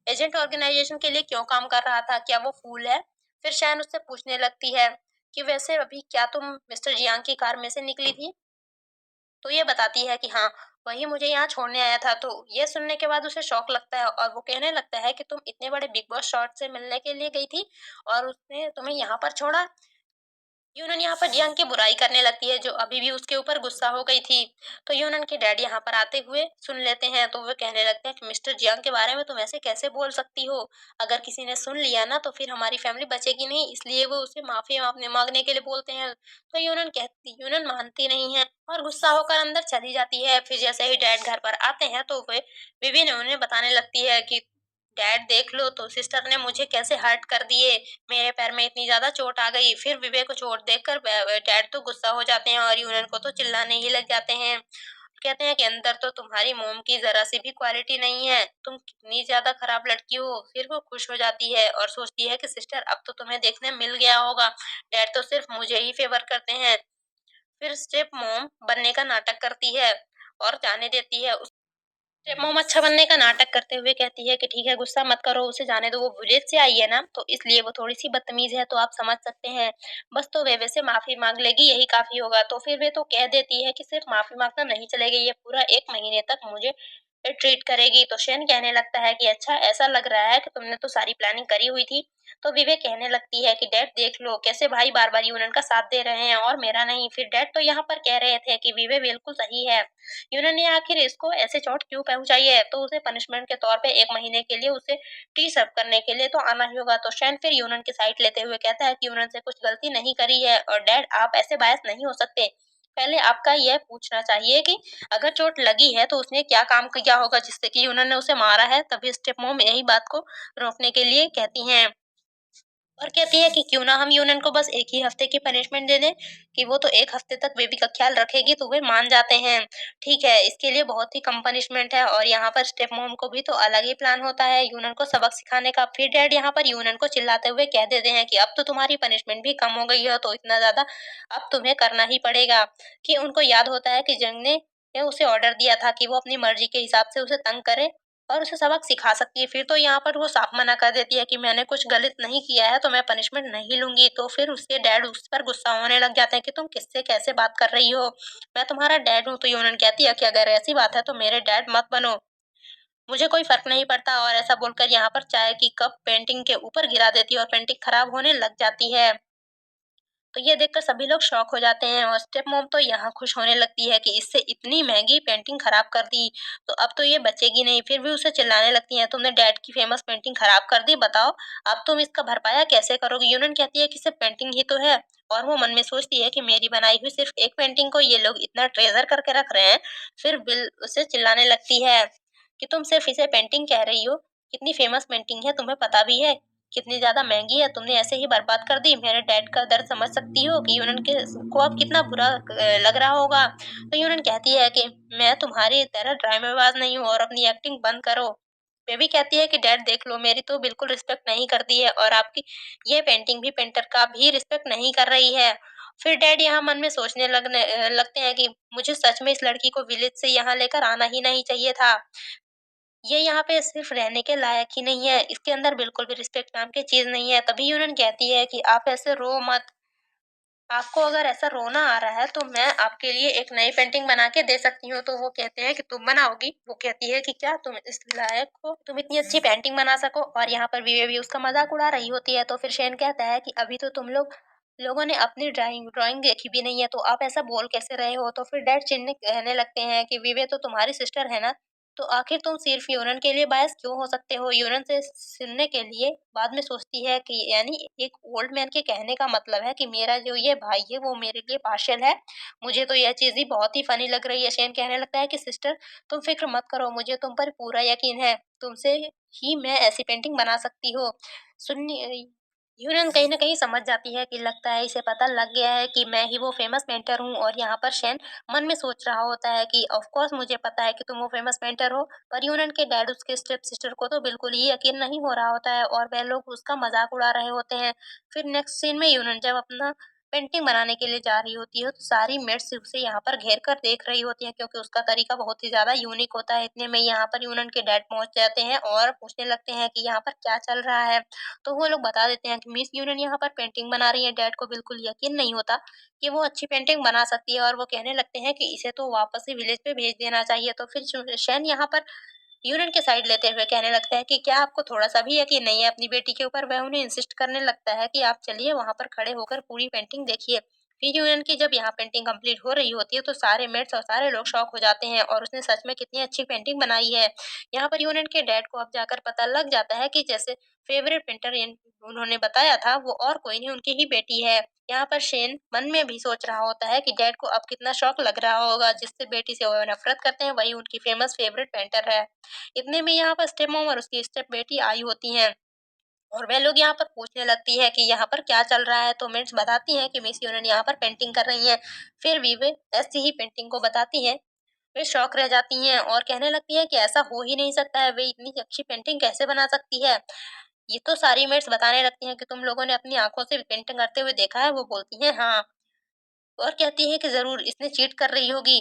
A: एजेंट ऑर्गेनाइजेशन के लिए क्यों काम कर रहा था, क्या वो फूल है? फिर शैन उससे पूछने लगती है कि वैसे अभी क्या तुम मिस्टर जियांग की कार में से निकली थी? तो ये बताती है कि हाँ, वही मुझे यहाँ छोड़ने आया था। तो ये सुनने के बाद उसे शौक लगता है और वो कहने लगता है कि तुम इतने बड़े बिग बॉस शॉट से मिलने के लिए गई थी और उसने तुम्हें यहाँ पर छोड़ा। यूनन यहाँ पर जियांग की बुराई करने लगती है जो अभी भी उसके ऊपर गुस्सा हो गई थी। तो यूनन के डैड यहाँ पर आते हुए सुन लेते हैं, तो वो कहने लगते हैं कि मिस्टर जियांग के बारे में तुम ऐसे कैसे बोल सकती हो? अगर किसी ने सुन लिया ना तो फिर हमारी फैमिली बचेगी नहीं, इसलिए वो उसे माफी मांगने के लिए बोलते हैं। तो यूनन मानती नहीं है और गुस्सा होकर अंदर चली जाती है। फिर जैसे ही डैड घर पर आते हैं तो वे विभिन्न उन्हें बताने लगती है कि डैड देख लो तो सिस्टर ने मुझे कैसे हर्ट कर दिए, मेरे पैर में इतनी ज्यादा चोट आ गई। फिर विवेक को चोट देखकर डैड तो गुस्सा हो जाते हैं और यूनन को तो चिल्लाने ही लग जाते हैं। कहते हैं कि अंदर तो तुम्हारी मोम की जरा सी भी क्वालिटी नहीं है, तुम कितनी ज्यादा खराब लड़की हो। फिर वो खुश हो जाती है और सोचती है कि सिस्टर अब तो तुम्हें देखने मिल गया होगा, डैड तो सिर्फ मुझे ही फेवर करते हैं। फिर स्टेप मोम बनने का नाटक करती है और जाने देती है। जब मोम अच्छा बनने का नाटक करते हुए कहती है कि ठीक है, गुस्सा मत करो, उसे जाने दो, वो विलेज से आई है ना, तो इसलिए वो थोड़ी सी बदतमीज है, तो आप समझ सकते हैं। बस तो वे वैसे माफी मांग लेगी, यही काफी होगा। तो फिर वे तो कह देती है कि सिर्फ माफी मांगना नहीं चलेगा, ये पूरा 1 महीने तक मुझे ट्रीट करेगी। तो शेन कहने लगता है कि अच्छा, ऐसा लग रहा है कि तुमने तो सारी प्लानिंग करी हुई थी। तो विवेक कहने लगती है कि डैड देख लो कैसे भाई बार-बार यूनन का साथ दे रहे हैं और मेरा नहीं। फिर डैड तो यहाँ पर कह रहे थे कि विवेक बिल्कुल सही है। यूनन ने आखिर इसको ऐसे चोट क्यों पहुँचाई है? तो उसे पनिशमेंट के तौर पे 1 महीने के लिए उसे टी सर्व करने के लिए तो आना ही होगा। तो शैन फिर यूनन की साइड लेते हुए कहता है कि यूनन से कुछ गलती नहीं करी है और डैड आप ऐसे बायस नहीं हो सकते। पहले आपका यह पूछना चाहिए कि अगर चोट लगी है तो उसने क्या काम किया होगा जिससे कि यूनन ने उसे मारा है? तभी स्टेप मॉम यही बात को रोकने के लिए कहती हैं। और कहती है कि क्यों ना हम यूनन को बस 1 ही हफ्ते की पनिशमेंट दे दें, कि वो तो 1 हफ्ते तक बेबी का ख्याल रखेगी तो वे मान जाते हैं। ठीक है, इसके लिए बहुत ही कम पनिशमेंट है और यहाँ पर स्टेप मॉम को भी तो अलग ही प्लान होता है यूनन को सबक सिखाने का। फिर डैड यहाँ पर यूनन को चिल्लाते हुए कह देते हैं कि अब तो तुम्हारी पनिशमेंट भी कम हो गई है तो इतना ज़्यादा अब तुम्हें करना ही पड़ेगा। कि उनको याद होता है कि जंग ने उसे ऑर्डर दिया था कि वो अपनी मर्जी के हिसाब से उसे तंग करे और उसे सबक सिखा सकती है। फिर तो यहाँ पर वो साफ मना कर देती है कि मैंने कुछ गलत नहीं किया है तो मैं पनिशमेंट नहीं लूँगी। तो फिर उसके डैड उस पर गुस्सा होने लग जाते हैं कि तुम किससे कैसे बात कर रही हो? मैं तुम्हारा डैड हूँ। तो यूनन कहती है कि अगर ऐसी बात है तो मेरे डैड मत बनो। मुझे कोई फ़र्क नहीं पड़ता और ऐसा बोलकर यहाँ पर चाय की कप पेंटिंग के ऊपर गिरा देती है और पेंटिंग खराब होने लग जाती है। तो ये देखकर सभी लोग शॉक हो जाते हैं और स्टेप मॉम तो यहाँ खुश होने लगती है कि इससे इतनी महंगी पेंटिंग खराब कर दी, तो अब तो ये बचेगी नहीं। फिर भी उसे चिल्लाने लगती हैं, तुमने डैड की फेमस पेंटिंग खराब कर दी, बताओ अब तुम इसका भरपाया कैसे करोगी? यूनन कहती है कि सिर्फ पेंटिंग ही तो है और वो मन में सोचती है कि मेरी बनाई हुई सिर्फ एक पेंटिंग को ये लोग इतना ट्रेजर करके रख रहे हैं। फिर बिल उसे चिल्लाने लगती है कि तुम सिर्फ इसे पेंटिंग कह रही हो, कितनी फेमस पेंटिंग है तुम्हें पता भी है? कितनी ज़्यादा महँगी है, तुमने ऐसे ही बर्बाद कर दी। मेरे डैड का दर्द समझ सकती हो कि यूनन के को अब कितना बुरा लग रहा होगा। तो यूनन कहती है कि मैं तुम्हारी तरह ड्रामेबाज़ नहीं हूँ और अपनी एक्टिंग बंद करो। बेबी कहती है कि डैड देख लो मेरी तो बिल्कुल रिस्पेक्ट नहीं करती है और आपकी ये पेंटिंग भी पेंटर का भी रिस्पेक्ट नहीं कर रही है। फिर डैड यहाँ मन में सोचने लगते हैं कि मुझे सच में इस लड़की को विलेज से यहाँ लेकर आना ही नहीं चाहिए था। ये यहाँ पे सिर्फ रहने के लायक ही नहीं है, इसके अंदर बिल्कुल भी रिस्पेक्ट नाम की चीज़ नहीं है। तभी यूनन कहती है कि आप ऐसे रो मत, आपको अगर ऐसा रोना आ रहा है तो मैं आपके लिए एक नई पेंटिंग बना के दे सकती हूँ। तो वो कहते हैं कि तुम बनाओगी? वो कहती है कि क्या तुम इस लायक हो, तुम इतनी अच्छी पेंटिंग बना सको? और यहाँ पर विवे भी उसका मज़ाक उड़ा रही होती है। तो फिर शेन कहता है कि अभी तो तुम लोगों ने अपनी ड्राइंग ड्राइंग देखी भी नहीं है, तो आप ऐसा बोल कैसे रहे हो? तो फिर डैड चिढ़ने कहने लगते हैं कि विवे तो तुम्हारी सिस्टर है ना, तो आखिर तुम सिर्फ यूनन के लिए बायस क्यों हो सकते हो? यूनन से सुनने के लिए बाद में सोचती है कि यानी एक ओल्ड मैन के कहने का मतलब है कि मेरा जो ये भाई है वो मेरे लिए पार्शियल है। मुझे तो यह चीज़ ही बहुत ही फ़नी लग रही है। शेन कहने लगता है कि सिस्टर तुम फ़िक्र मत करो, मुझे तुम पर पूरा यकीन है। तुमसे ही मैं ऐसी पेंटिंग बना सकती हूँ। सुन्नी यूनन कहीं न कहीं समझ जाती है कि लगता है इसे पता लग गया है कि मैं ही वो फ़ेमस पेंटर हूँ और यहाँ पर शेन मन में सोच रहा होता है कि ऑफ़ कोर्स मुझे पता है कि तुम वो फ़ेमस पेंटर हो। पर यूनन के डैड उसके स्टेप सिस्टर को तो बिल्कुल ही यकीन नहीं हो रहा होता है और वह लोग उसका मज़ाक उड़ा रहे होते हैं। फिर नेक्स्ट सीन में यूनन जब अपना पेंटिंग बनाने के लिए जा रही होती है तो सारी मेट्स उसे यहाँ पर घेर कर देख रही होती हैं क्योंकि उसका तरीका बहुत ही ज़्यादा यूनिक होता है। इतने में यहाँ पर यूनन के डैड पहुँच जाते हैं और पूछने लगते हैं कि यहाँ पर क्या चल रहा है? तो वो लोग बता देते हैं कि मिस यूनियन यहाँ पर पेंटिंग बना रही है। डैड को बिल्कुल यकीन नहीं होता कि वो अच्छी पेंटिंग बना सकती है और वो कहने लगते हैं कि इसे तो वापस ही विलेज पे भेज देना चाहिए। तो फिर शैन यहाँ पर यूनियन की साइड लेते हुए कहने लगता है कि क्या आपको थोड़ा-सा भी यकीन नहीं है अपनी बेटी के ऊपर? वह उन्हें इंसिस्ट करने लगता है कि आप चलिए वहाँ पर खड़े होकर पूरी पेंटिंग देखिए। फिर यूनियन की जब यहाँ पेंटिंग कंप्लीट हो रही होती है तो सारे मेट्स और सारे लोग शॉक हो जाते हैं और उसने सच में कितनी अच्छी पेंटिंग बनाई है। यहाँ पर यूनियन के डैड को अब जाकर पता लग जाता है कि जैसे फेवरेट पेंटर उन्होंने बताया था वो और कोई नहीं उनकी ही बेटी है। यहाँ पर शेन मन में भी सोच रहा होता है कि डैड को अब कितना शॉक लग रहा होगा, जिससे बेटी से वो नफरत करते हैं वही उनकी फेमस फेवरेट पेंटर है। इतने में यहाँ पर स्टेप मॉम और उसकी स्टेप बेटी आई होती हैं और वह लोग यहाँ पर पूछने लगती है कि यहाँ पर क्या चल रहा है? तो मिस बताती हैं कि मिस यूनियन यहाँ पर पेंटिंग कर रही हैं। फिर भी वे ऐसी ही पेंटिंग को बताती हैं। वे शॉक रह जाती हैं और कहने लगती हैं कि ऐसा हो ही नहीं सकता है, वे इतनी अच्छी पेंटिंग कैसे बना सकती है? ये तो सारी मेट्स बताने लगती हैं कि तुम लोगों ने अपनी आँखों से पेंटिंग करते हुए देखा है? वो बोलती हैं हाँ। और कहती है कि ज़रूर इसने चीट कर रही होगी।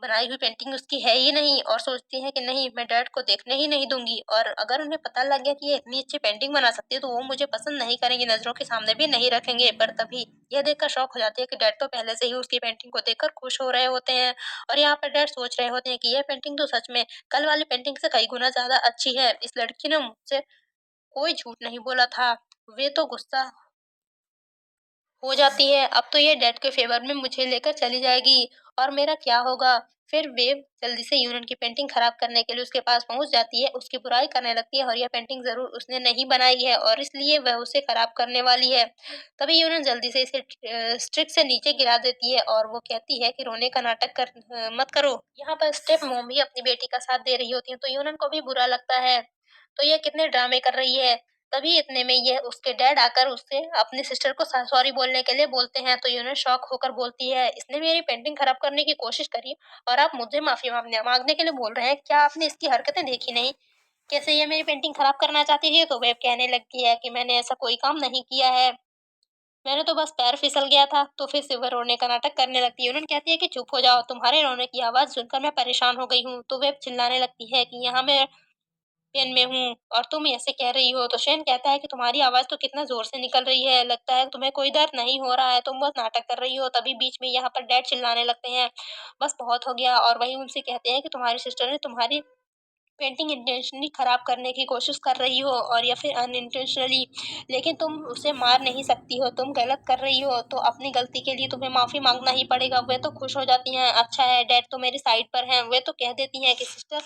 A: बनाई हुई पेंटिंग उसकी है ही नहीं और सोचती है कि नहीं मैं डैड को देखने ही नहीं दूँगी और अगर उन्हें पता लग गया कि ये इतनी अच्छी पेंटिंग बना सकती है तो वो मुझे पसंद नहीं करेंगी, नज़रों के सामने भी नहीं रखेंगे। पर तभी यह देखकर शॉक हो जाती है कि डैड तो पहले से ही उसकी पेंटिंग को देखकर खुश हो रहे होते हैं और यहाँ पर डैड सोच रहे होते हैं कि यह पेंटिंग तो सच में कल वाली पेंटिंग से कई गुना ज़्यादा अच्छी है। इस लड़की ने मुझसे कोई झूठ नहीं बोला था। वे तो गुस्सा हो जाती है, अब तो ये डैड के फ़ेवर में मुझे लेकर चली जाएगी और मेरा क्या होगा? फिर वे जल्दी से यूनन की पेंटिंग खराब करने के लिए उसके पास पहुँच जाती है, उसकी बुराई करने लगती है और यह पेंटिंग ज़रूर उसने नहीं बनाई है और इसलिए वह उसे खराब करने वाली है। तभी यूनन जल्दी से इसे स्ट्रिक से नीचे गिरा देती है और वो कहती है कि रोने का नाटक मत करो। यहाँ पर स्टेप मॉम भी अपनी बेटी का साथ दे रही होती है, तो यूनन को भी बुरा लगता है। तो ये कितने ड्रामे कर रही है। तभी इतने में ये उसके डैड आकर उससे अपनी सिस्टर को सॉरी बोलने के लिए बोलते हैं, तो यूनन शॉक होकर बोलती है, इसने मेरी पेंटिंग खराब करने की कोशिश करी और आप मुझे माफी मांगने मांगने के लिए बोल रहे हैं। क्या आपने इसकी हरकतें देखी नहीं? कैसे ये मेरी पेंटिंग खराब करना चाहती थी? तो वेब कहने लगती है कि मैंने ऐसा कोई काम नहीं किया है, मैंने तो बस पैर फिसल गया था। तो फिर से वह रोने का नाटक करने लगती है। उन्होंने कहती है कि चुप हो जाओ, तुम्हारे रोने की आवाज़ सुनकर मैं परेशान हो गई हूँ। तो वह चिल्लाने लगती है कि यहाँ मैं पेन में हूँ और तुम ऐसे कह रही हो। तो शेन कहता है कि तुम्हारी आवाज़ तो कितना ज़ोर से निकल रही है, लगता है तुम्हें कोई दर्द नहीं हो रहा है, तुम बहुत नाटक कर रही हो। तभी बीच में यहाँ पर डैड चिल्लाने लगते हैं, बस बहुत हो गया। और वही उनसे कहते हैं कि तुम्हारी सिस्टर ने तुम्हारी पेंटिंग इंटेंशनली खराब करने की कोशिश कर रही हो और या फिर अनइंटेंशनली, लेकिन तुम उसे मार नहीं सकती हो, तुम गलत कर रही हो तो अपनी गलती के लिए तुम्हें माफ़ी माँगना ही पड़ेगा। वे तो खुश हो जाती हैं, अच्छा है डैड तो मेरी साइड पर हैं। वे तो कह देती हैं कि सिस्टर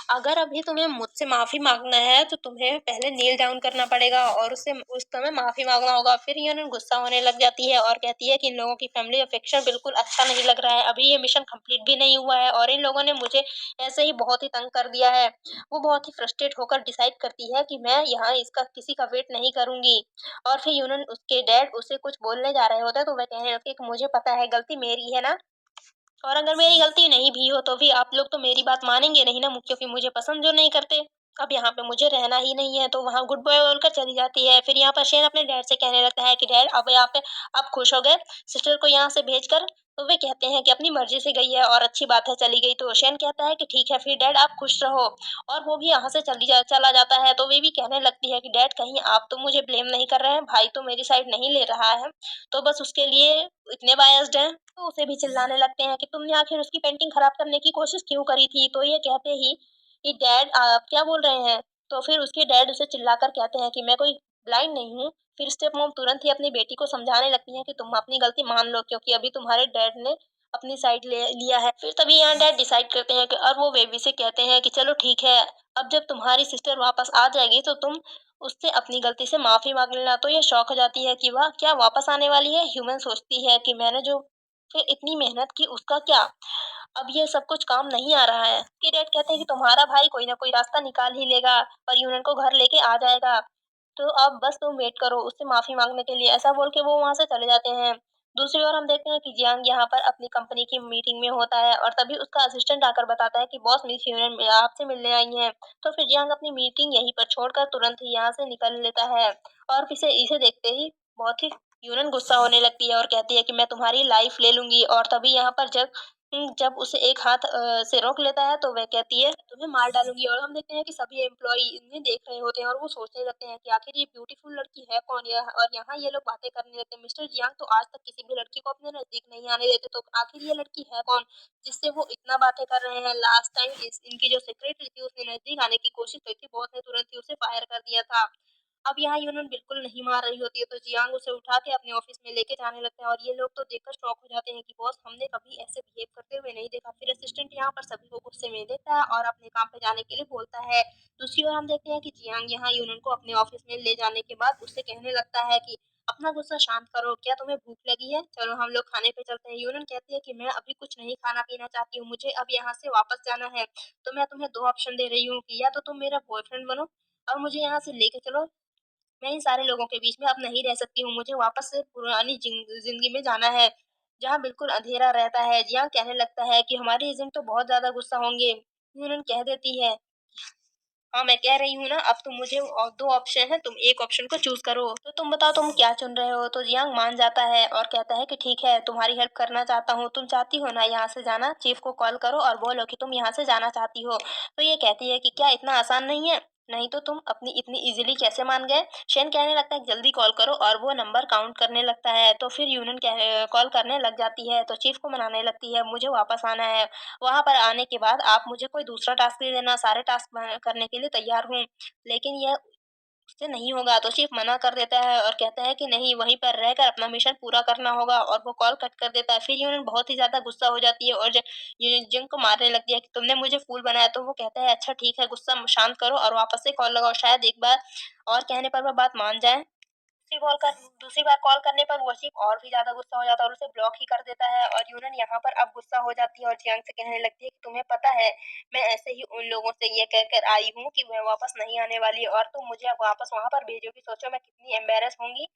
A: अगर अभी तुम्हें मुझसे माफ़ी माँगना है तो तुम्हें पहले नील डाउन करना पड़ेगा और उससे उस समय माफ़ी माँगना होगा। फिर यूनन गुस्सा होने लग जाती है और कहती है कि इन लोगों की फैमिली अफेक्शन बिल्कुल अच्छा नहीं लग रहा है। अभी ये मिशन कंप्लीट भी नहीं हुआ है और इन लोगों ने मुझे ऐसे ही बहुत ही तंग कर दिया है। वो बहुत ही फ्रस्ट्रेट होकर डिसाइड करती है कि मैं यहाँ इसका किसी का वेट नहीं करूँगी। और फिर यूनन उसके डैड उसे कुछ बोलने जा रहे होते हैं तो वह कहने लगती है कि मुझे पता है गलती मेरी है ना, और अगर मेरी गलती नहीं भी हो तो भी आप लोग तो मेरी बात मानेंगे नहीं ना, क्योंकि मुझे पसंद जो नहीं करते। अब यहाँ पे मुझे रहना ही नहीं है, तो वहाँ गुड बाय बोलकर चली जाती है। फिर यहाँ पर शेन अपने डैड से कहने लगता है कि डैड अब यहाँ पे आप खुश हो गए सिस्टर को यहाँ से भेजकर? तो वे कहते हैं कि अपनी मर्जी से गई है और अच्छी बात है चली गई। तो शेन कहता है कि ठीक है फिर डैड आप खुश रहो और वो भी यहाँ से चला जाता है। तो वे भी कहने लगती है कि डैड कहीं आप तो मुझे ब्लेम नहीं कर रहे हैं, भाई तो मेरी साइड नहीं ले रहा है, तो बस उसके लिए इतने बायस्ड हैं। तो उसे भी चिल्लाने लगते हैं कि तुमने आखिर उसकी पेंटिंग खराब करने की कोशिश क्यों करी थी? तो ये कहते ही कि डैड आप क्या बोल रहे हैं? तो फिर उसके डैड उसे चिल्लाकर कहते हैं कि मैं कोई ब्लाइंड नहीं हूँ। फिर स्टेप मॉम तुरंत ही अपनी बेटी को समझाने लगती हैं कि तुम अपनी गलती मान लो, क्योंकि अभी तुम्हारे डैड ने अपनी साइड ले लिया है। फिर तभी यहाँ डैड डिसाइड करते हैं कि और वो बेबी से कहते हैं कि चलो ठीक है, अब जब तुम्हारी सिस्टर वापस आ जाएगी तो तुम उससे अपनी गलती से माफ़ी माँग लेना। तो ये शॉक हो जाती है कि वह क्या वापस आने वाली है? ह्यूमन सोचती है कि मैंने जो फिर इतनी मेहनत की उसका क्या? अब ये सब कुछ काम नहीं आ रहा है। कि डैड कहते हैं कि तुम्हारा भाई कोई ना कोई रास्ता निकाल ही लेगा और यूनन को घर लेके आ जाएगा। तो अब बस तुम वेट करो उससे माफ़ी माँगने के लिए, ऐसा बोल के वो वहाँ से चले जाते हैं। दूसरी ओर हम देखते हैं कि जियांग यहाँ पर अपनी कंपनी की मीटिंग में होता है और तभी उसका असिस्टेंट आकर बताता है कि बॉस मिस यूनियन आपसे मिलने आई हैं। तो फिर जियांग अपनी मीटिंग यहीं पर छोड़कर तुरंत ही यहाँ से निकल लेता है और फिर से इसे देखते ही बहुत ही यूनन गुस्सा होने लगती है और कहती है कि मैं तुम्हारी लाइफ ले लूँगी। और तभी यहाँ पर जब उसे एक हाथ से रोक लेता है तो वह कहती है तुम्हें मार डालूँगी। और हम देखते हैं कि सभी एम्प्लॉई इन्हें देख रहे होते हैं और वो सोचने लगते हैं कि आखिर ये ब्यूटीफुल लड़की है कौन? यह और यहाँ ये लोग बातें करने लगते हैं। मिस्टर जियांग तो आज तक किसी भी लड़की को अपने नज़दीक नहीं आने देते, तो आखिर ये लड़की है कौन जिससे वो इतना बातें कर रहे हैं? लास्ट टाइम इनकी जो सेक्रेटरी थी उसने नज़दीक आने की कोशिश की थी, बॉस ने तुरंत ही उसे फायर कर दिया था। अब यहाँ यूनन बिल्कुल नहीं मार रही होती है, तो जियांग उसे उठा के अपने ऑफिस में लेके जाने लगते हैं और ये लोग तो देखकर शॉक हो जाते हैं कि बॉस हमने कभी ऐसे बिहेव करते हुए नहीं देखा। फिर असिस्टेंट यहाँ पर सभी को गुस्से में देखता है और अपने काम पे जाने के लिए बोलता है। दूसरी ओर हम देखते हैं कि जियांग यहाँ यूनन को अपने ऑफिस में ले जाने के बाद उससे कहने लगता है कि अपना गुस्सा शांत करो, क्या तुम्हें भूख लगी है? चलो हम लोग खाने पे चलते हैं। यूनन कहती है कि मैं अभी कुछ नहीं खाना पीना चाहती हूँ, मुझे अब यहाँ से वापस जाना है। तो मैं तुम्हें दो ऑप्शन दे रही हूँ कि या तो तुम मेरा बॉयफ्रेंड बनो और मुझे यहाँ से लेके चलो, मैं इन सारे लोगों के बीच में अब नहीं रह सकती हूँ, मुझे वापस से पुरानी ज़िंदगी में जाना है, जहाँ बिल्कुल अँधेरा रहता है। जियान कहने लगता है कि हमारे एजेंट तो बहुत ज़्यादा गुस्सा होंगे। यूनन कह देती है, हाँ, मैं कह रही हूँ ना, अब तुम मुझे 2 ऑप्शन है, तुम एक ऑप्शन को चूज़ करो। तो तुम बताओ तुम क्या चुन रहे हो? तो जियांग मान जाता है और कहता है कि ठीक है, तुम्हारी हेल्प करना चाहता हूँ। तुम चाहती हो ना यहाँ से जाना? चीफ को कॉल करो और बोलो कि तुम यहाँ से जाना चाहती हो। तो ये कहती है कि क्या इतना आसान नहीं है? नहीं तो तुम अपनी इतनी ईज़िली कैसे मान गए? शेन कहने लगता है जल्दी कॉल करो और वो नंबर काउंट करने लगता है। तो फिर यूनन कॉल करने लग जाती है, तो चीफ को मनाने लगती है, मुझे वापस आना है। वहाँ पर आने के बाद आप मुझे कोई दूसरा टास्क दे देना, सारे टास्क करने के लिए तैयार हूँ। लेकिन यह उससे नहीं होगा तो शिव मना कर देता है और कहता है कि नहीं, वहीं पर रहकर अपना मिशन पूरा करना होगा, और वो कॉल कट कर देता है। फिर यूनियन बहुत ही ज़्यादा गुस्सा हो जाती है और ये जिंग को मारने लगती है कि तुमने मुझे फूल बनाया। तो वो कहता है अच्छा ठीक है, गुस्सा शांत करो और वापस से कॉल लगाओ, शायद एक बार और कहने पर वो बात मान जाए। दूसरी बार कॉल करने पर वो सिर्फ और भी ज़्यादा गुस्सा हो जाता है और उसे ब्लॉक ही कर देता है, और यूनन यहाँ पर अब गुस्सा हो जाती है और जियांग से कहने लगती है कि तुम्हें पता है, मैं ऐसे ही उन लोगों से ये कहकर आई हूँ कि वह वापस नहीं आने वाली है, और तुम मुझे अब वापस वहाँ पर भेजोगी, सोचो मैं कितनी एम्बेरस होंगी।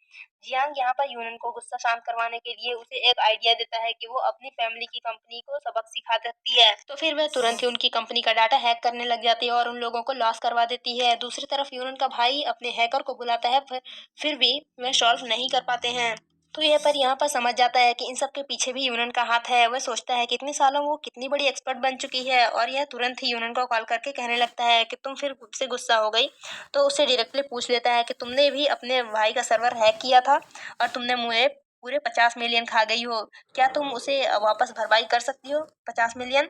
A: जियांग यहाँ पर यूनन को गुस्सा शांत करवाने के लिए उसे एक आइडिया देता है कि वो अपनी फैमिली की कंपनी को सबक सिखा सकती है। तो फिर वह तुरंत ही उनकी कंपनी का डाटा हैक करने लग जाती है और उन लोगों को लॉस करवा देती है। दूसरी तरफ यूनन का भाई अपने हैकर को बुलाता है, फिर भी वह सॉल्व नहीं कर पाते हैं। तो यह पर यहाँ पर समझ जाता है कि इन सब के पीछे भी यूनन का हाथ है। वह सोचता है कि इतने सालों वो कितनी बड़ी एक्सपर्ट बन चुकी है, और यह तुरंत ही यूनन को कॉल करके कहने लगता है कि तुम फिर से गुस्सा हो गई। तो उससे डायरेक्टली पूछ लेता है कि तुमने भी अपने भाई का सर्वर हैक किया था और तुमने मुझे पूरे 50 मिलियन खा गई हो, क्या तुम उसे वापस भरपाई कर सकती हो 50 मिलियन?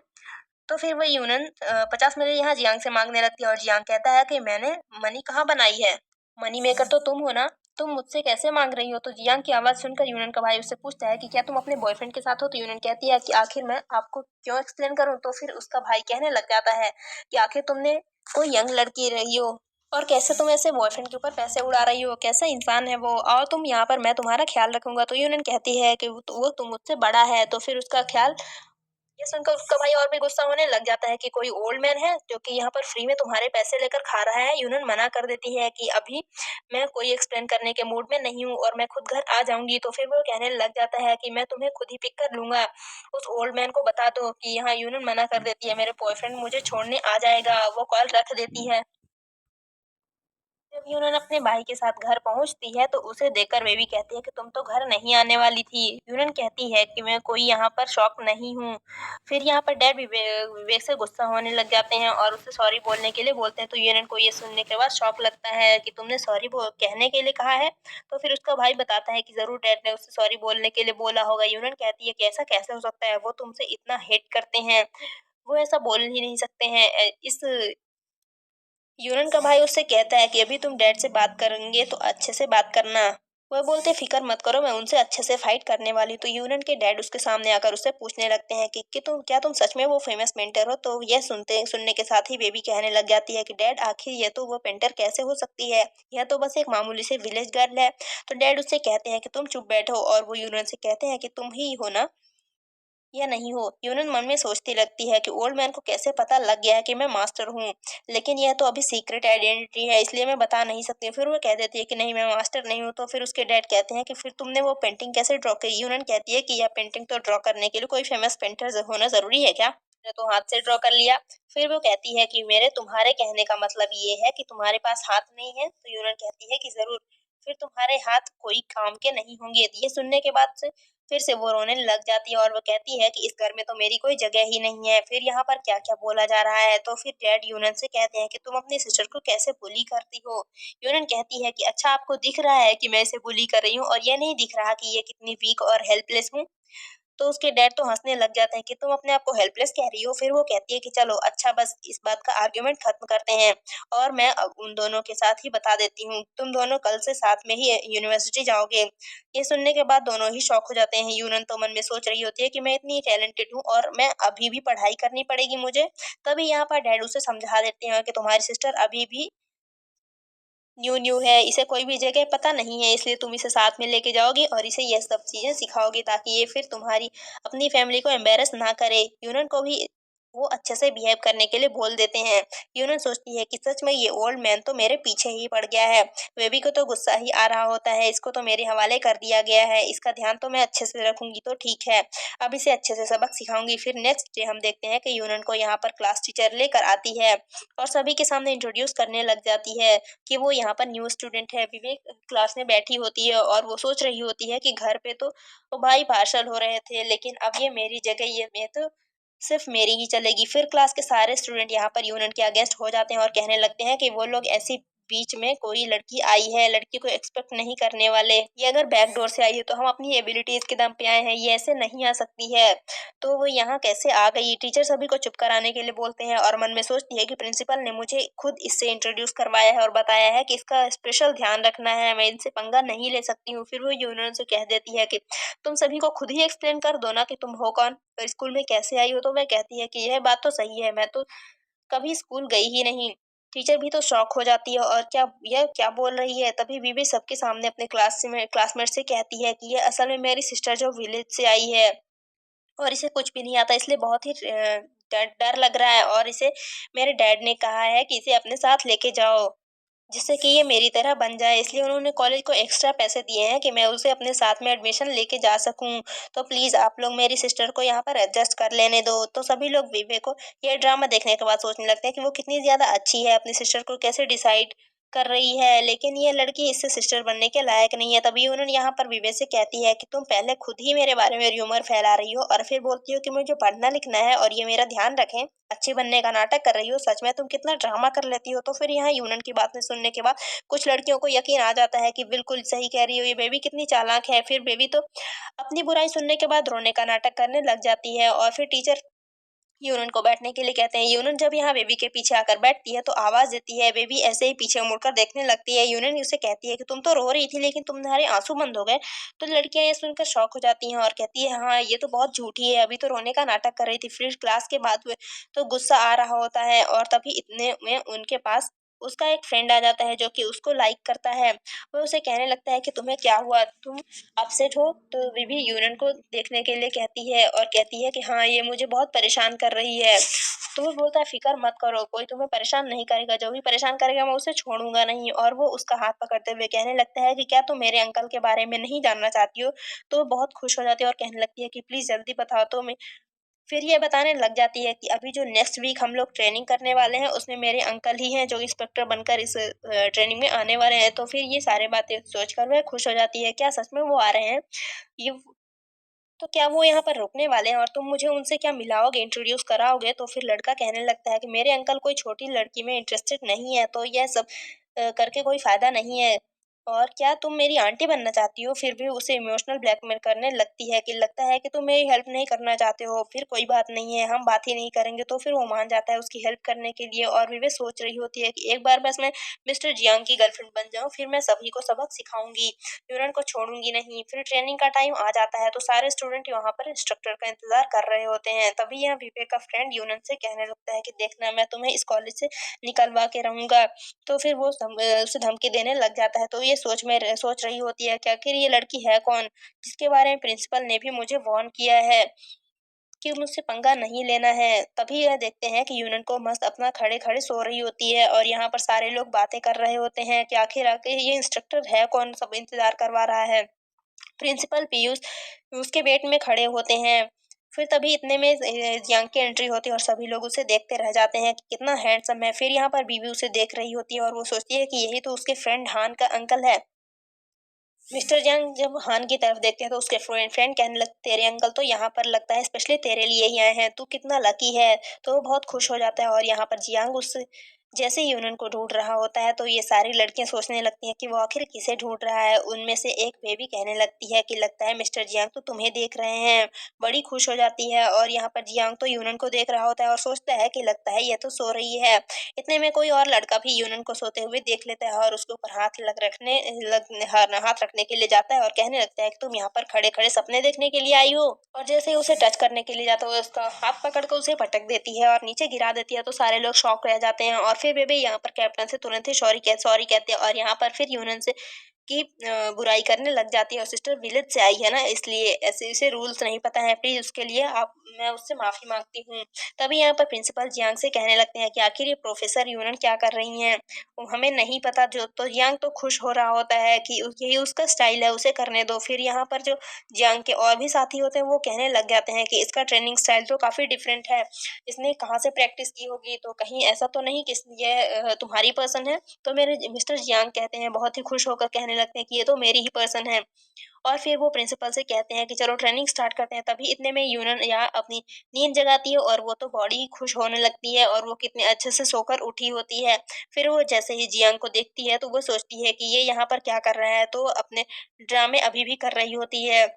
A: तो फिर वो यूनन 50 मिलियन यहाँ जियांग से मांगने लगती है और जियांग कहता है कि मैंने मनी कहाँ बनाई है, मनी मेकर तो तुम हो ना, तुम मुझसे कैसे मांग रही हो? तो जियांग की आवाज सुनकर यूनन का भाई उससे पूछता है कि क्या तुम अपने बॉयफ्रेंड के साथ हो? तो यूनन कहती है कि आखिर मैं आपको क्यों एक्सप्लेन करूं? तो फिर उसका भाई कहने लग जाता है कि आखिर तुमने कोई यंग लड़की रही हो, और कैसे तुम ऐसे बॉयफ्रेंड के ऊपर पैसे उड़ा रही हो, कैसा इंसान है वो, और तुम यहाँ पर, मैं तुम्हारा ख्याल रखूंगा। तो यूनन कहती है कि वो तुम मुझसे बड़ा है, तो फिर उसका ख्याल, ये सुनकर उसका भाई और भी गुस्सा होने लग जाता है कि कोई ओल्ड मैन है जो कि यहाँ पर फ्री में तुम्हारे पैसे लेकर खा रहा है। यूनन मना कर देती है कि अभी मैं कोई एक्सप्लेन करने के मूड में नहीं हूँ और मैं खुद घर आ जाऊंगी। तो फिर वो कहने लग जाता है कि मैं तुम्हें खुद ही पिक कर लूंगा, उस ओल्ड मैन को बता दो कि यहाँ। यूनन मना कर देती है, मेरे बॉयफ्रेंड मुझे छोड़ने आ जाएगा। वो कॉल रख देती है। जब यूनन अपने भाई के साथ घर पहुंचती है तो उसे देखकर बेबी कहती है कि तुम तो घर नहीं आने वाली थी। यूनन कहती है कि मैं कोई यहाँ पर शौक नहीं हूँ। फिर यहाँ पर डैड विवेक से गुस्सा होने लग जाते हैं और उसे सॉरी बोलने के लिए बोलते हैं। तो यूनन को ये सुनने के बाद शौक लगता है कि तुमने सॉरी कहने के लिए कहा है। तो फिर उसका भाई बताता है कि जरूर डैड ने उससे सॉरी बोलने के लिए बोला होगा। यूनन कहती है कि ऐसा कैसे हो सकता है, वो तुमसे इतना हेट करते हैं, वो ऐसा बोल ही नहीं सकते हैं। इस यूरन का भाई उससे कहता है कि अभी तुम डैड से बात करेंगे तो अच्छे से बात करना। वह बोलते फिक्र मत करो, मैं उनसे अच्छे से फाइट करने वाली हूँ। तो यूरन के डैड उसके सामने आकर उससे पूछने लगते हैं कि तुम सच में वो फेमस पेंटर हो? तो यह सुनने के साथ ही बेबी कहने लग जाती है कि डैड आखिर ये तो वो पेंटर कैसे हो सकती है, यह तो बस एक मामूली से विलेज गर्ल है। तो डैड उससे कहते हैं कि तुम चुप बैठो, और वो यूरन से कहते हैं कि तुम ही हो ना या नहीं हो। यूनन मन में सोचती लगती है कि ओल्ड मैन को कैसे पता लग गया है कि मैं मास्टर हूँ, लेकिन यह तो अभी सीक्रेट आइडेंटिटी है, इसलिए मैं बता नहीं सकती। फिर वो कह देती है कि नहीं, मैं मास्टर नहीं हूँ। तो फिर उसके डैड कहते हैं कि फिर तुमने वो पेंटिंग कैसे ड्रॉ की? यूनन कहती है कि यह पेंटिंग तो ड्रॉ करने के लिए कोई फेमस पेंटर होना जरूरी है क्या? मैंने तो हाथ से ड्रॉ कर लिया। फिर वो कहती है कि मेरे तुम्हारे कहने का मतलब ये है कि तुम्हारे पास हाथ नहीं है? तो यूनन कहती है कि जरूर, फिर तुम्हारे हाथ कोई काम के नहीं होंगे। ये सुनने के बाद से फिर से वो रोने लग जाती है और वो कहती है कि इस घर में तो मेरी कोई जगह ही नहीं है। फिर यहाँ पर क्या क्या बोला जा रहा है? तो फिर डैड यूनन से कहते हैं कि तुम अपनी सिस्टर को कैसे बुली करती हो? यूनन कहती है कि अच्छा, आपको दिख रहा है कि मैं इसे बुली कर रही हूँ, और ये नहीं दिख रहा कि ये कितनी वीक और हेल्पलेस हूँ? तो उसके डैड तो हंसने लग जाते हैं कि तुम अपने आप को हेल्पलेस कह रही हो। फिर वो कहती है कि चलो अच्छा, बस इस बात का आर्ग्यूमेंट खत्म करते हैं, और मैं अब उन दोनों के साथ ही बता देती हूँ, तुम दोनों कल से साथ में ही यूनिवर्सिटी जाओगे। ये सुनने के बाद दोनों ही शॉक हो जाते हैं। यूनन तो मन में सोच रही होती है कि मैं इतनी टैलेंटेड हूँ और मैं अभी भी पढ़ाई करनी पड़ेगी मुझे। तभी यहाँ पर डैड उसे समझा देते हैं कि तुम्हारी सिस्टर अभी भी न्यू न्यू है, इसे कोई भी जगह पता नहीं है, इसलिए तुम इसे साथ में लेके जाओगी और इसे ये सब चीजें सिखाओगी ताकि ये फिर तुम्हारी अपनी फैमिली को एम्बेरस ना करे। यूनन को भी वो अच्छे से बिहेव करने के लिए बोल देते हैं। यूनन सोचती है कि सच में ये ओल्ड मैन तो मेरे पीछे ही पड़ गया है। बेबी को तो गुस्सा ही आ रहा होता है, इसको तो मेरे हवाले कर दिया गया है, इसका ध्यान तो मैं अच्छे से रखूंगी तो ठीक है, अब इसे अच्छे से सबक सिखाऊंगी। फिर नेक्स्ट डे हम देखते हैं कि यूनन को यहाँ पर क्लास टीचर लेकर आती है और सभी के सामने इंट्रोड्यूस करने लग जाती है कि वो यहाँ पर न्यू स्टूडेंट है। विवेक क्लास में बैठी होती है और वो सोच रही होती है कि घर पे तो वो भाई पार्शल हो रहे थे, लेकिन अब ये मेरी जगह, ये मैं तो सिर्फ मेरी ही चलेगी। फिर क्लास के सारे स्टूडेंट यहाँ पर यूनियन के अगेंस्ट हो जाते हैं और कहने लगते हैं कि वो लोग ऐसी बीच में कोई लड़की आई है, लड़की को एक्सपेक्ट नहीं करने वाले, ये अगर बैक डोर से आई है तो हम अपनी एबिलिटीज़ के दम पे आए हैं, ये ऐसे नहीं आ सकती है। तो वो यहाँ कैसे आ गई? टीचर सभी को चुप कराने के लिए बोलते हैं और मन में सोचती है कि प्रिंसिपल ने मुझे खुद इससे इंट्रोड्यूस करवाया है और बताया है कि इसका स्पेशल ध्यान रखना है, मैं इनसे पंगा नहीं ले सकती हूँ। फिर वो यूनियन से कह देती है कि तुम सभी को खुद ही एक्सप्लेन कर दो ना कि तुम हो कौन और स्कूल में कैसे आई हो। तो वह कहती है कि यह बात तो सही है, मैं तो कभी स्कूल गई ही नहीं। टीचर भी तो शॉक हो जाती है और क्या यह क्या बोल रही है? तभी विवी सबके सामने अपने क्लासमेट से कहती है कि ये असल में मेरी सिस्टर जो विलेज से आई है और इसे कुछ भी नहीं आता, इसलिए बहुत ही डर डर लग रहा है और इसे मेरे डैड ने कहा है कि इसे अपने साथ लेके जाओ, जिससे कि ये मेरी तरह बन जाए। इसलिए उन्होंने कॉलेज को एक्स्ट्रा पैसे दिए हैं कि मैं उसे अपने साथ में एडमिशन लेके जा सकूँ। तो प्लीज़ आप लोग मेरी सिस्टर को यहाँ पर एडजस्ट कर लेने दो। तो सभी लोग विवेक को ये ड्रामा देखने के बाद सोचने लगते हैं कि वो कितनी ज़्यादा अच्छी है, अपनी सिस्टर को कैसे डिसाइड कर रही है, लेकिन ये लड़की इससे सिस्टर बनने के लायक नहीं है। तभी उन्होंने यहाँ पर विवेक से कहती है कि तुम पहले खुद ही मेरे बारे में र्यूमर फैला रही हो और फिर बोलती हो कि मुझे पढ़ना लिखना है और ये मेरा ध्यान रखें, अच्छी बनने का नाटक कर रही हो। सच में तुम कितना ड्रामा कर लेती हो। तो फिर यहाँ यूनन की बातें सुनने के बाद कुछ लड़कियों को यकीन आ जाता है कि बिल्कुल सही कह रही हो, ये बेबी कितनी चालाक है। फिर बेबी तो अपनी बुराई सुनने के बाद रोने का नाटक करने लग जाती है और फिर टीचर यूनन को बैठने के लिए कहते हैं। यूनन जब यहाँ बेबी के पीछे आकर बैठती है तो आवाज देती है। बेबी ऐसे ही पीछे मुड़कर देखने लगती है। यूनन उसे कहती है कि तुम तो रो रही थी लेकिन तुम्हारे आंसू बंद हो गए। तो लड़कियां ये सुनकर शॉक हो जाती हैं और कहती है हाँ ये तो बहुत झूठी है, अभी तो रोने का नाटक कर रही थी। फिर क्लास के बाद तो गुस्सा आ रहा होता है और तभी इतने में उनके पास उसका एक फ्रेंड आ जाता है जो कि उसको लाइक करता है। वो उसे कहने लगता है कि तुम्हें क्या हुआ, तुम अपसेट हो? तो बेबी यूनन को देखने के लिए कहती है और कहती है कि हाँ ये मुझे बहुत परेशान कर रही है। तो वो बोलता है फिक्र मत करो, कोई तुम्हें परेशान नहीं करेगा, जो भी परेशान करेगा मैं उसे छोड़ूंगा नहीं। और वो उसका हाथ पकड़ते हुए कहने लगता है कि क्या तुम मेरे अंकल के बारे में नहीं जानना चाहती हो? तो वो बहुत खुश हो जाती है और कहने लगती है कि प्लीज जल्दी बताओ। तो मैं फिर ये बताने लग जाती है कि अभी जो नेक्स्ट वीक हम लोग ट्रेनिंग करने वाले हैं उसमें मेरे अंकल ही हैं जो इंस्पेक्टर बनकर इस ट्रेनिंग में आने वाले हैं। तो फिर ये सारे बातें सोचकर वह खुश हो जाती है। क्या सच में वो आ रहे हैं? ये तो क्या वो यहाँ पर रुकने वाले हैं और तुम मुझे उनसे क्या मिलाओगे, इंट्रोड्यूस कराओगे? तो फिर लड़का कहने लगता है कि मेरे अंकल कोई छोटी लड़की में इंटरेस्टेड नहीं है, तो यह सब करके कोई फायदा नहीं है। और क्या तुम मेरी आंटी बनना चाहती हो? फिर भी उसे इमोशनल ब्लैकमेल करने लगती है कि लगता है कि तुम मेरी हेल्प नहीं करना चाहते हो, फिर कोई बात नहीं है, हम बात ही नहीं करेंगे। तो फिर वो मान जाता है उसकी हेल्प करने के लिए और विवे सोच रही होती है कि एक बार बस मैं मिस्टर जियांग की गर्लफ्रेंड बन जाऊं, फिर मैं सभी को सबक सिखाऊंगी, यूरन को छोड़ूंगी नहीं। फिर ट्रेनिंग का टाइम आ जाता है तो सारे स्टूडेंट वहाँ पर इंस्ट्रक्टर का इंतजार कर रहे होते हैं। तभी यहाँ विवेक का फ्रेंड यूनन से कहने लगता है कि देखना मैं तुम्हें इस कॉलेज से निकलवा के रहूंगा। तो फिर वो उसे धमकी देने लग जाता है। तो ये सोच रही होती है कि आखिर ये लड़की है कौन जिसके बारे में प्रिंसिपल ने भी मुझे वार्न किया है कि मुझसे पंगा नहीं लेना है। तभी यह देखते हैं कि यूनन को मस्त अपना खड़े खड़े सो रही होती है और यहाँ पर सारे लोग बातें कर रहे होते हैं कि आखिर आखिर ये इंस्ट्रक्टर है कौन, सब इंतजार करवा रहा है। प्रिंसिपल पीयूष उसके वेट में खड़े होते हैं। फिर तभी इतने में जियांग की एंट्री होती है और सभी लोग उसे देखते रह जाते हैं कि कितना हैंडसम है। फिर यहाँ पर बीवी उसे देख रही होती है और वो सोचती है कि यही तो उसके फ्रेंड हान का अंकल है। मिस्टर जंग जब हान की तरफ देखते हैं तो उसके फ्रेंड कहने लगते तेरे अंकल तो यहाँ पर लगता है स्पेशली तेरे लिए ही आए हैं, तू कितना लकी है। तो वो बहुत खुश हो जाता है और यहाँ पर जियांग उस जैसे ही उनको ढूंढ रहा होता है तो ये सारी लड़कियां सोचने लगती हैं कि वो आखिर किसे ढूंढ रहा है। उनमें से एक बेबी कहने लगती है कि लगता है मिस्टर जियांग तो तुम्हें देख रहे हैं। बड़ी खुश हो जाती है और यहाँ पर जियांग तो यूनन को देख रहा होता है और सोचता है कि लगता है ये तो सो रही है। इतने में कोई और लड़का भी यूनन को सोते हुए देख लेता है और उसके ऊपर हाथ रखने के लिए जाता है और कहने लगता है कि तुम यहाँ पर खड़े खड़े सपने देखने के लिए आई हो। और जैसे ही उसे टच करने के लिए जाता है उसका हाथ पकड़ कर उसे पटक देती है और नीचे गिरा देती है। तो सारे लोग शॉक रह जाते हैं और फिर बेबी यहाँ पर कैप्टन से तुरंत ही सॉरी कहते हैं और यहाँ पर फिर यूनन से की बुराई करने लग जाती है और सिस्टर विलेज से आई है ना इसलिए ऐसे इसे रूल्स नहीं पता है, प्लीज उसके लिए आप मैं उससे माफी मांगती हूँ। तभी यहाँ पर प्रिंसिपल जियांग से कहने लगते हैं कि आखिर ये प्रोफेसर यूनन क्या कर रही हैं, वो हमें नहीं पता। जो तो जियांग तो खुश हो रहा होता है कि यही उसका स्टाइल है, उसे करने दो। फिर यहाँ पर जो जियांग के और भी साथी होते हैं वो कहने लग जाते हैं कि इसका ट्रेनिंग स्टाइल तो काफी डिफरेंट है, इसने कहाँ से प्रैक्टिस की होगी, तो कहीं ऐसा तो नहीं कि ये तुम्हारी पर्सन है। तो मेरे मिस्टर जियांग कहते हैं बहुत ही खुश होकर कहने बताने लगते हैं कि ये तो मेरी ही पर्सन है। और फिर वो प्रिंसिपल से कहते हैं कि चलो ट्रेनिंग स्टार्ट करते हैं। तभी इतने में यूनन यहाँ अपनी नींद जगाती है और वो तो बॉडी ही खुश होने लगती है और वो कितने अच्छे से सोकर उठी होती है। फिर वो जैसे ही जियांग को देखती है तो वो सोचती है कि ये यहाँ पर क्या कर रहा है, तो अपने ड्रामे अभी भी कर रही होती है।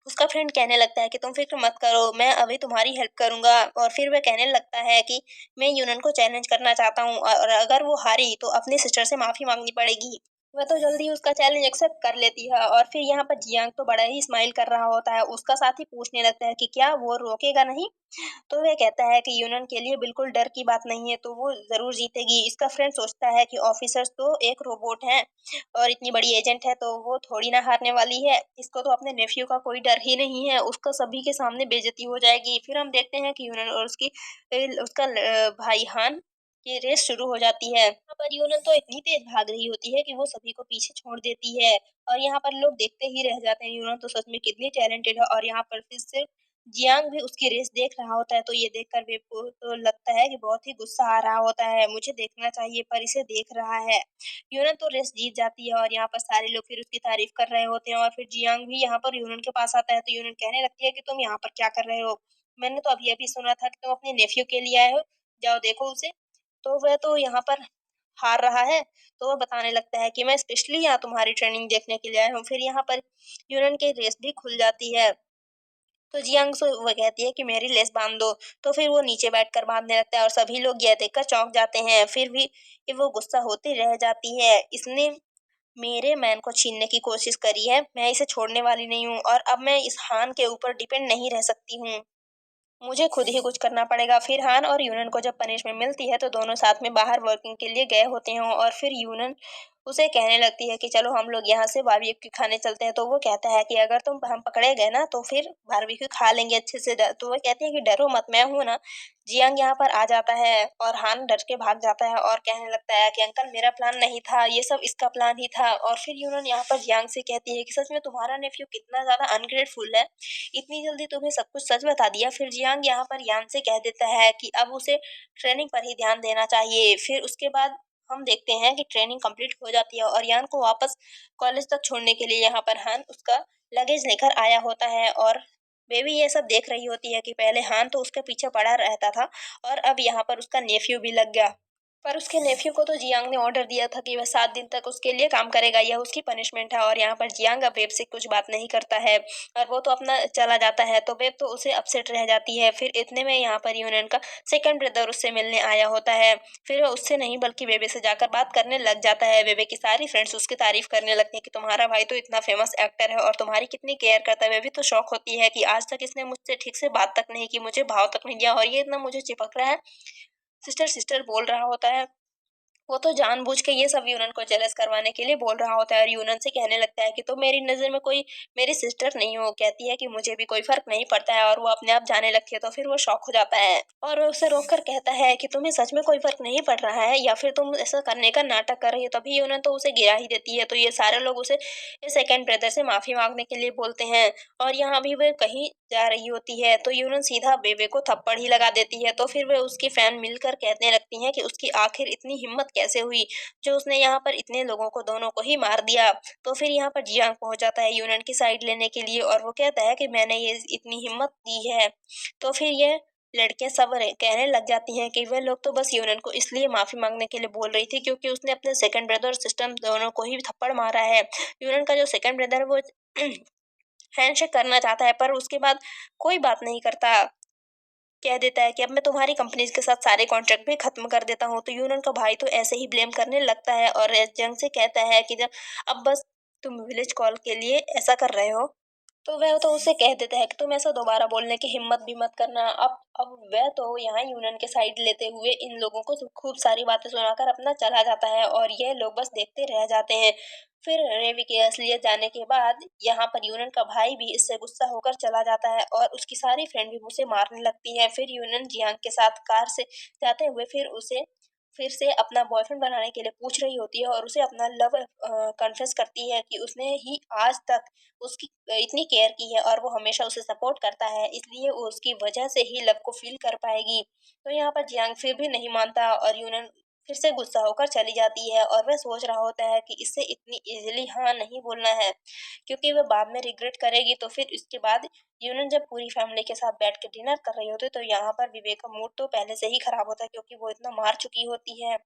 A: उसका फ्रेंड कहने लगता है कि तुम फ़िक्र मत करो, मैं अभी तुम्हारी हेल्प करूँगा। और फिर वह कहने लगता है कि मैं यूनन को चैलेंज करना चाहता हूँ और अगर वो हारी तो अपनी सिस्टर से माफ़ी माँगनी पड़ेगी। वह तो जल्दी ही उसका चैलेंज एक्सेप्ट कर लेती है और फिर यहाँ पर जियांग तो बड़ा ही स्माइल कर रहा होता है। उसका साथी पूछने लगता है कि क्या वो रोकेगा नहीं? तो वह कहता है कि यूनन के लिए बिल्कुल डर की बात नहीं है, तो वो ज़रूर जीतेगी। इसका फ्रेंड सोचता है कि ऑफिसर्स तो एक रोबोट हैं और इतनी बड़ी एजेंट है तो वो थोड़ी ना हारने वाली है। इसको तो अपने नेफ्यू का कोई डर ही नहीं है, उसका सभी के सामने बेइज्जती हो जाएगी। फिर हम देखते हैं कि यूनन और उसका भाई हान की रेस शुरू हो जाती है। यहाँ पर यूनन तो इतनी तेज भाग रही होती है कि वो सभी को पीछे छोड़ देती है और यहाँ पर लोग देखते ही रह जाते हैं। यूनन तो सच में कितनी टैलेंटेड है और यहाँ पर फिर से जियांग भी उसकी रेस देख रहा होता है, तो ये देखकर वेव को तो लगता है कि बहुत ही गुस्सा आ रहा होता है, मुझे देखना चाहिए पर इसे देख रहा है। यूनन तो रेस जीत जाती है और यहाँ पर सारे लोग फिर उसकी तारीफ कर रहे होते हैं और फिर जियांग भी यहाँ पर यूनन के पास आता है, तो यूनन कहने लगती है कि तुम यहाँ पर क्या कर रहे हो? मैंने तो अभी-अभी सुना था कि तुम अपने नेफ्यू के लिए आए हो, जाओ देखो उसे। तो वह तो यहाँ पर हार रहा है, तो वह बताने लगता है कि मैं स्पेशली यहाँ तुम्हारी ट्रेनिंग देखने के लिए आया हूँ। फिर यहाँ पर यूनन की रेस भी खुल जाती है। तो जियांग से वो कहती है कि मेरी लेस बांध दो, तो फिर वो नीचे बैठकर बांधने लगता है और सभी लोग यह देखकर चौंक जाते हैं। फिर भी ये वो गुस्सा होती रह जाती है। इसने मेरे मैन को छीनने की कोशिश करी है, मैं इसे छोड़ने वाली नहीं हूँ और अब मैं इस हान के ऊपर डिपेंड नहीं रह सकती हूँ। मुझे खुद ही कुछ करना पड़ेगा। फिर हान और यूनन को जब पनिशमेंट मिलती है तो दोनों साथ में बाहर वर्किंग के लिए गए होते हैं और फिर यूनन उसे कहने लगती है कि चलो हम लोग यहाँ से बारबेक्यू खाने चलते हैं। तो वो कहता है कि अगर हम पकड़े गए ना तो फिर बारबेक्यू खा लेंगे अच्छे से। तो वो कहती है कि डरो मत, मैं हूँ ना। जियांग यहाँ पर आ जाता है और हान डर के भाग जाता है और कहने लगता है कि अंकल मेरा प्लान नहीं था, ये सब इसका प्लान ही था। और फिर यूनन यहाँ पर जियांग से कहती है कि सच में तुम्हारा नेफ्यू कितना ज्यादा अनग्रेटफुल है, इतनी जल्दी तुम्हें सब कुछ सच बता दिया। फिर जियांग यहाँ पर यान से कह देता है कि अब उसे ट्रेनिंग पर ही ध्यान देना चाहिए। फिर उसके बाद हम देखते हैं कि ट्रेनिंग कंप्लीट हो जाती है और यान को वापस कॉलेज तक छोड़ने के लिए यहाँ पर हान उसका लगेज लेकर आया होता है और बेबी ये सब देख रही होती है कि पहले हान तो उसके पीछे पड़ा रहता था और अब यहाँ पर उसका नेफ्यू भी लग गया। पर उसके नेफ्यू को तो जियांग ने ऑर्डर दिया था कि वह 7 दिन तक उसके लिए काम करेगा, यह उसकी पनिशमेंट है। और यहाँ पर जियांग अब वेब से कुछ बात नहीं करता है और वो तो अपना चला जाता है, तो वेब तो उसे अपसेट रह जाती है। फिर इतने में यहाँ पर यूनियन का सेकंड ब्रदर उससे मिलने आया होता है। फिर वह उससे नहीं बल्कि बेबे से जाकर बात करने लग जाता है। बेबे की सारी फ्रेंड्स उसकी तारीफ करने लगती हैं कि तुम्हारा भाई तो इतना फेमस एक्टर है और तुम्हारी कितनी केयर करता है। बेबी तो शौक होती है कि आज तक इसने मुझसे ठीक से बात तक नहीं की, मुझे भाव तक नहीं दिया और ये इतना मुझे चिपक रहा है, सिस्टर सिस्टर बोल रहा होता है। वो तो जानबूझ के ये सब यूनन को जेलस करवाने के लिए बोल रहा होता है और यूनन से कहने लगता है कि तुम मेरी नज़र में कोई मेरी सिस्टर नहीं हो। कहती है कि मुझे भी कोई फर्क नहीं पड़ता है और वो अपने आप जाने लगती है। तो फिर वो शॉक हो जाता है और वो उसे रोककर कहता है कि तुम्हें सच में कोई फर्क नहीं पड़ रहा है या फिर तुम ऐसा करने का नाटक कर रही हो। तभी यूनन तो उसे गिरा ही देती है। तो ये सारे लोग उसे सेकंड ब्रदर से माफी मांगने के लिए बोलते हैं और यहाँ भी वह कहीं जा रही होती है तो यूनन सीधा बेबे को थप्पड़ ही लगा देती है। तो फिर वह उसकी फैन मिलकर कहने लगती हैं कि उसकी आखिर इतनी हिम्मत कैसे हुई जो उसने यहाँ पर इतने लोगों को दोनों को ही मार दिया। तो फिर यहाँ पर जियांग पहुंच जाता है यूनन की साइड लेने के लिए और वो कहता है कि मैंने ये इतनी हिम्मत दी है। तो फिर ये लड़कियां सब कहने लग जाती हैं कि वह लोग तो बस यूनन को इसलिए माफी मांगने के लिए बोल रही थी क्योंकि उसने अपने सेकंड ब्रदर और सिस्टर दोनों को ही थप्पड़ मारा है। यूनन का जो सेकंड ब्रदर है वो हैंडशेक करना चाहता है पर उसके बाद कोई बात नहीं करता, कह देता है कि अब मैं तुम्हारी कंपनी के साथ सारे कॉन्ट्रैक्ट भी खत्म कर देता हूँ। तो यूनन का भाई तो ऐसे ही ब्लेम करने लगता है और जंग से कहता है कि जब अब बस तुम विलेज कॉल के लिए ऐसा कर रहे हो। तो वह तो उसे कह देता है कि तुम ऐसा दोबारा बोलने की हिम्मत भी मत करना। अब वह तो यहाँ यूनियन के साइड लेते हुए इन लोगों को खूब सारी बातें सुनाकर अपना चला जाता है और ये लोग बस देखते रह जाते हैं। फिर रेवी की असलियत जाने के बाद यहाँ पर यूनियन का भाई भी इससे गुस्सा होकर चला जाता है और उसकी सारी फ्रेंड भी उसे मारने लगती है। फिर यूनियन जियांग के साथ कार से जाते हुए फिर से अपना बॉयफ्रेंड बनाने के लिए पूछ रही होती है और उसे अपना लव कन्फेस करती है कि उसने ही आज तक उसकी इतनी केयर की है और वो हमेशा उसे सपोर्ट करता है, इसलिए वो उसकी वजह से ही लव को फील कर पाएगी। तो यहाँ पर जियांग फिर भी नहीं मानता और यूनन फिर से गुस्सा होकर चली जाती है और वह सोच रहा होता है कि इससे इतनी ईज़िली हाँ नहीं बोलना है, क्योंकि वह बाद में रिग्रेट करेगी। तो फिर इसके बाद यूनन जब पूरी फैमिली के साथ बैठ के डिनर कर रही होती है, तो यहाँ पर विवेक का मूड तो पहले से ही खराब होता है, क्योंकि वो इतना मार चुकी होती है।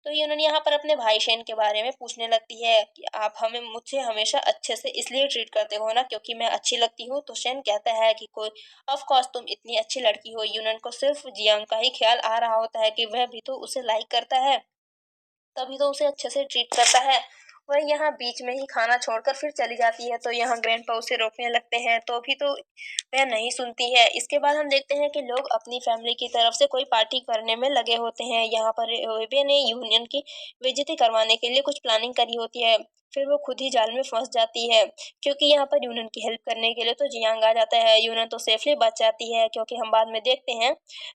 A: तो ये उन्होंने यहाँ पर अपने भाई शेन के बारे में पूछने लगती है कि आप हमें मुझसे हमेशा अच्छे से इसलिए ट्रीट करते हो ना क्योंकि मैं अच्छी लगती हूँ। तो शेन कहता है कि कोई ऑफ कोर्स तुम इतनी अच्छी लड़की हो। यूनन को सिर्फ जियांग का ही ख्याल आ रहा होता है कि वह भी तो उसे लाइक करता है, तभी तो उसे अच्छे से ट्रीट करता है। वह यहाँ बीच में ही खाना छोड़कर फिर चली जाती है। तो यहाँ ग्रैंडपा उसे रोकने लगते हैं, तो भी तो वह नहीं सुनती है। इसके बाद हम देखते हैं कि लोग अपनी फैमिली की तरफ से कोई पार्टी करने में लगे होते हैं। यहाँ पर वेबे ने यूनियन की बेइज्जती करवाने के लिए कुछ प्लानिंग करी होती है। फिर वो खुद ही जाल में फंस जाती है, क्योंकि यहाँ पर यूनियन की हेल्प करने के लिए तो जियांग आ जाता है। यूनियन तो सेफली बच जाती है, क्योंकि हम बाद में देखते हैं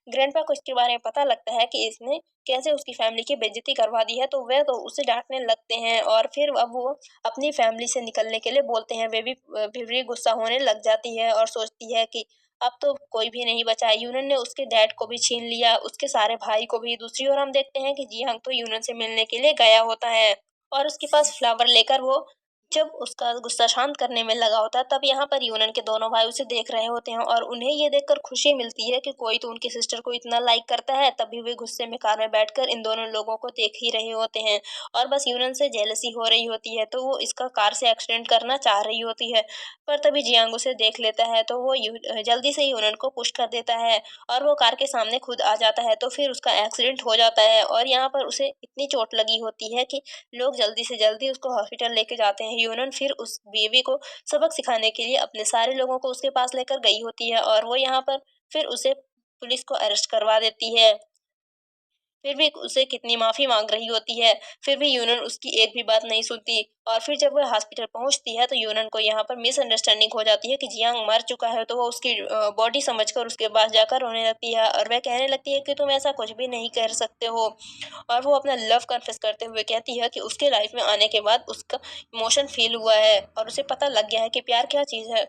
A: ग्रैंडपा को इसके बारे में पता लगता है कि इसने कैसे उसकी फैमिली की बेइज्जती करवा दी है। तो वे तो उसे डांटने लगते हैं और फिर अब वो अपनी फैमिली से निकलने के लिए बोलते हैं। वे भी गुस्सा होने लग जाती है और सोचती है कि अब तो कोई भी नहीं बचा है। यूनन ने उसके डैड को भी छीन लिया, उसके सारे भाई को भी। दूसरी ओर हम देखते हैं कि जियांग तो यूनन से मिलने के लिए गया होता है और उसके पास फ्लावर लेकर वो जब उसका गुस्सा शांत करने में लगा होता है, तब यहाँ पर यूनन के दोनों भाई उसे देख रहे होते हैं और उन्हें ये देखकर खुशी मिलती है कि कोई तो उनकी सिस्टर को इतना लाइक करता है। तभी वे गुस्से में कार में बैठकर इन दोनों लोगों को देख ही रहे होते हैं और बस यूनन से जेलसी हो रही होती है। तो वो इसका कार से एक्सीडेंट करना चाह रही होती है, पर तभी जियांग उसे देख लेता है। तो वो जल्दी से यूनन को पुश कर देता है और वो कार के सामने खुद आ जाता है। तो फिर उसका एक्सीडेंट हो जाता है और यहाँ पर उसे इतनी चोट लगी होती है कि लोग जल्दी से जल्दी उसको हॉस्पिटल लेके जाते हैं। यूनन फिर उस बेबी को सबक सिखाने के लिए अपने सारे लोगों को उसके पास लेकर गई होती है और वो यहाँ पर फिर उसे पुलिस को अरेस्ट करवा देती है। फिर भी उसे कितनी माफ़ी माँग रही होती है, फिर भी यूनन उसकी एक भी बात नहीं सुनती। और फिर जब वह हॉस्पिटल पहुँचती है, तो यूनन को यहाँ पर मिसअंडरस्टैंडिंग हो जाती है कि जियांग मर चुका है। तो वो उसकी बॉडी समझकर उसके पास जाकर रोने लगती है और वह कहने लगती है कि तुम ऐसा कुछ भी नहीं कर सकते हो। और वो अपना लव कन्फेस करते हुए कहती है कि उसके लाइफ में आने के बाद उसका इमोशन फ़ील हुआ है और उसे पता लग गया है कि प्यार क्या चीज़ है।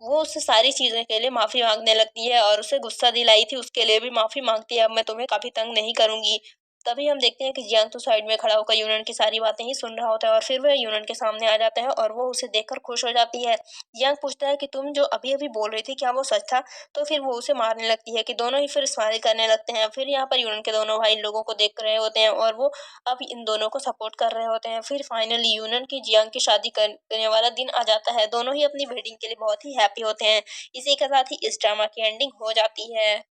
A: वो उससे सारी चीज़ें के लिए माफ़ी माँगने लगती है और उसे गुस्सा दिलाई थी उसके लिए भी माफ़ी माँगती है, अब मैं तुम्हें कभी तंग नहीं करूँगी। तभी हम देखते हैं कि जियांग तो साइड में खड़ा होकर यूनन की सारी बातें ही सुन रहा होता है और फिर वह यूनन के सामने आ जाता है और वो उसे देखकर खुश हो जाती है। जियांग पूछता है कि तुम जो अभी-अभी बोल रही थी, क्या वो सच था? तो फिर वो उसे मारने लगती है कि दोनों ही फिर स्माइल करने लगते हैं। फिर यहाँ पर यूनन के दोनों भाई इन लोगों को देख रहे होते हैं और वो अब इन दोनों को सपोर्ट कर रहे होते हैं। फिर फाइनली यूनन की जियांग की शादी करने वाला दिन आ जाता है। दोनों ही अपनी वेडिंग के लिए बहुत ही हैप्पी होते हैं। इसी के साथ ही इस ड्रामा की एंडिंग हो जाती है।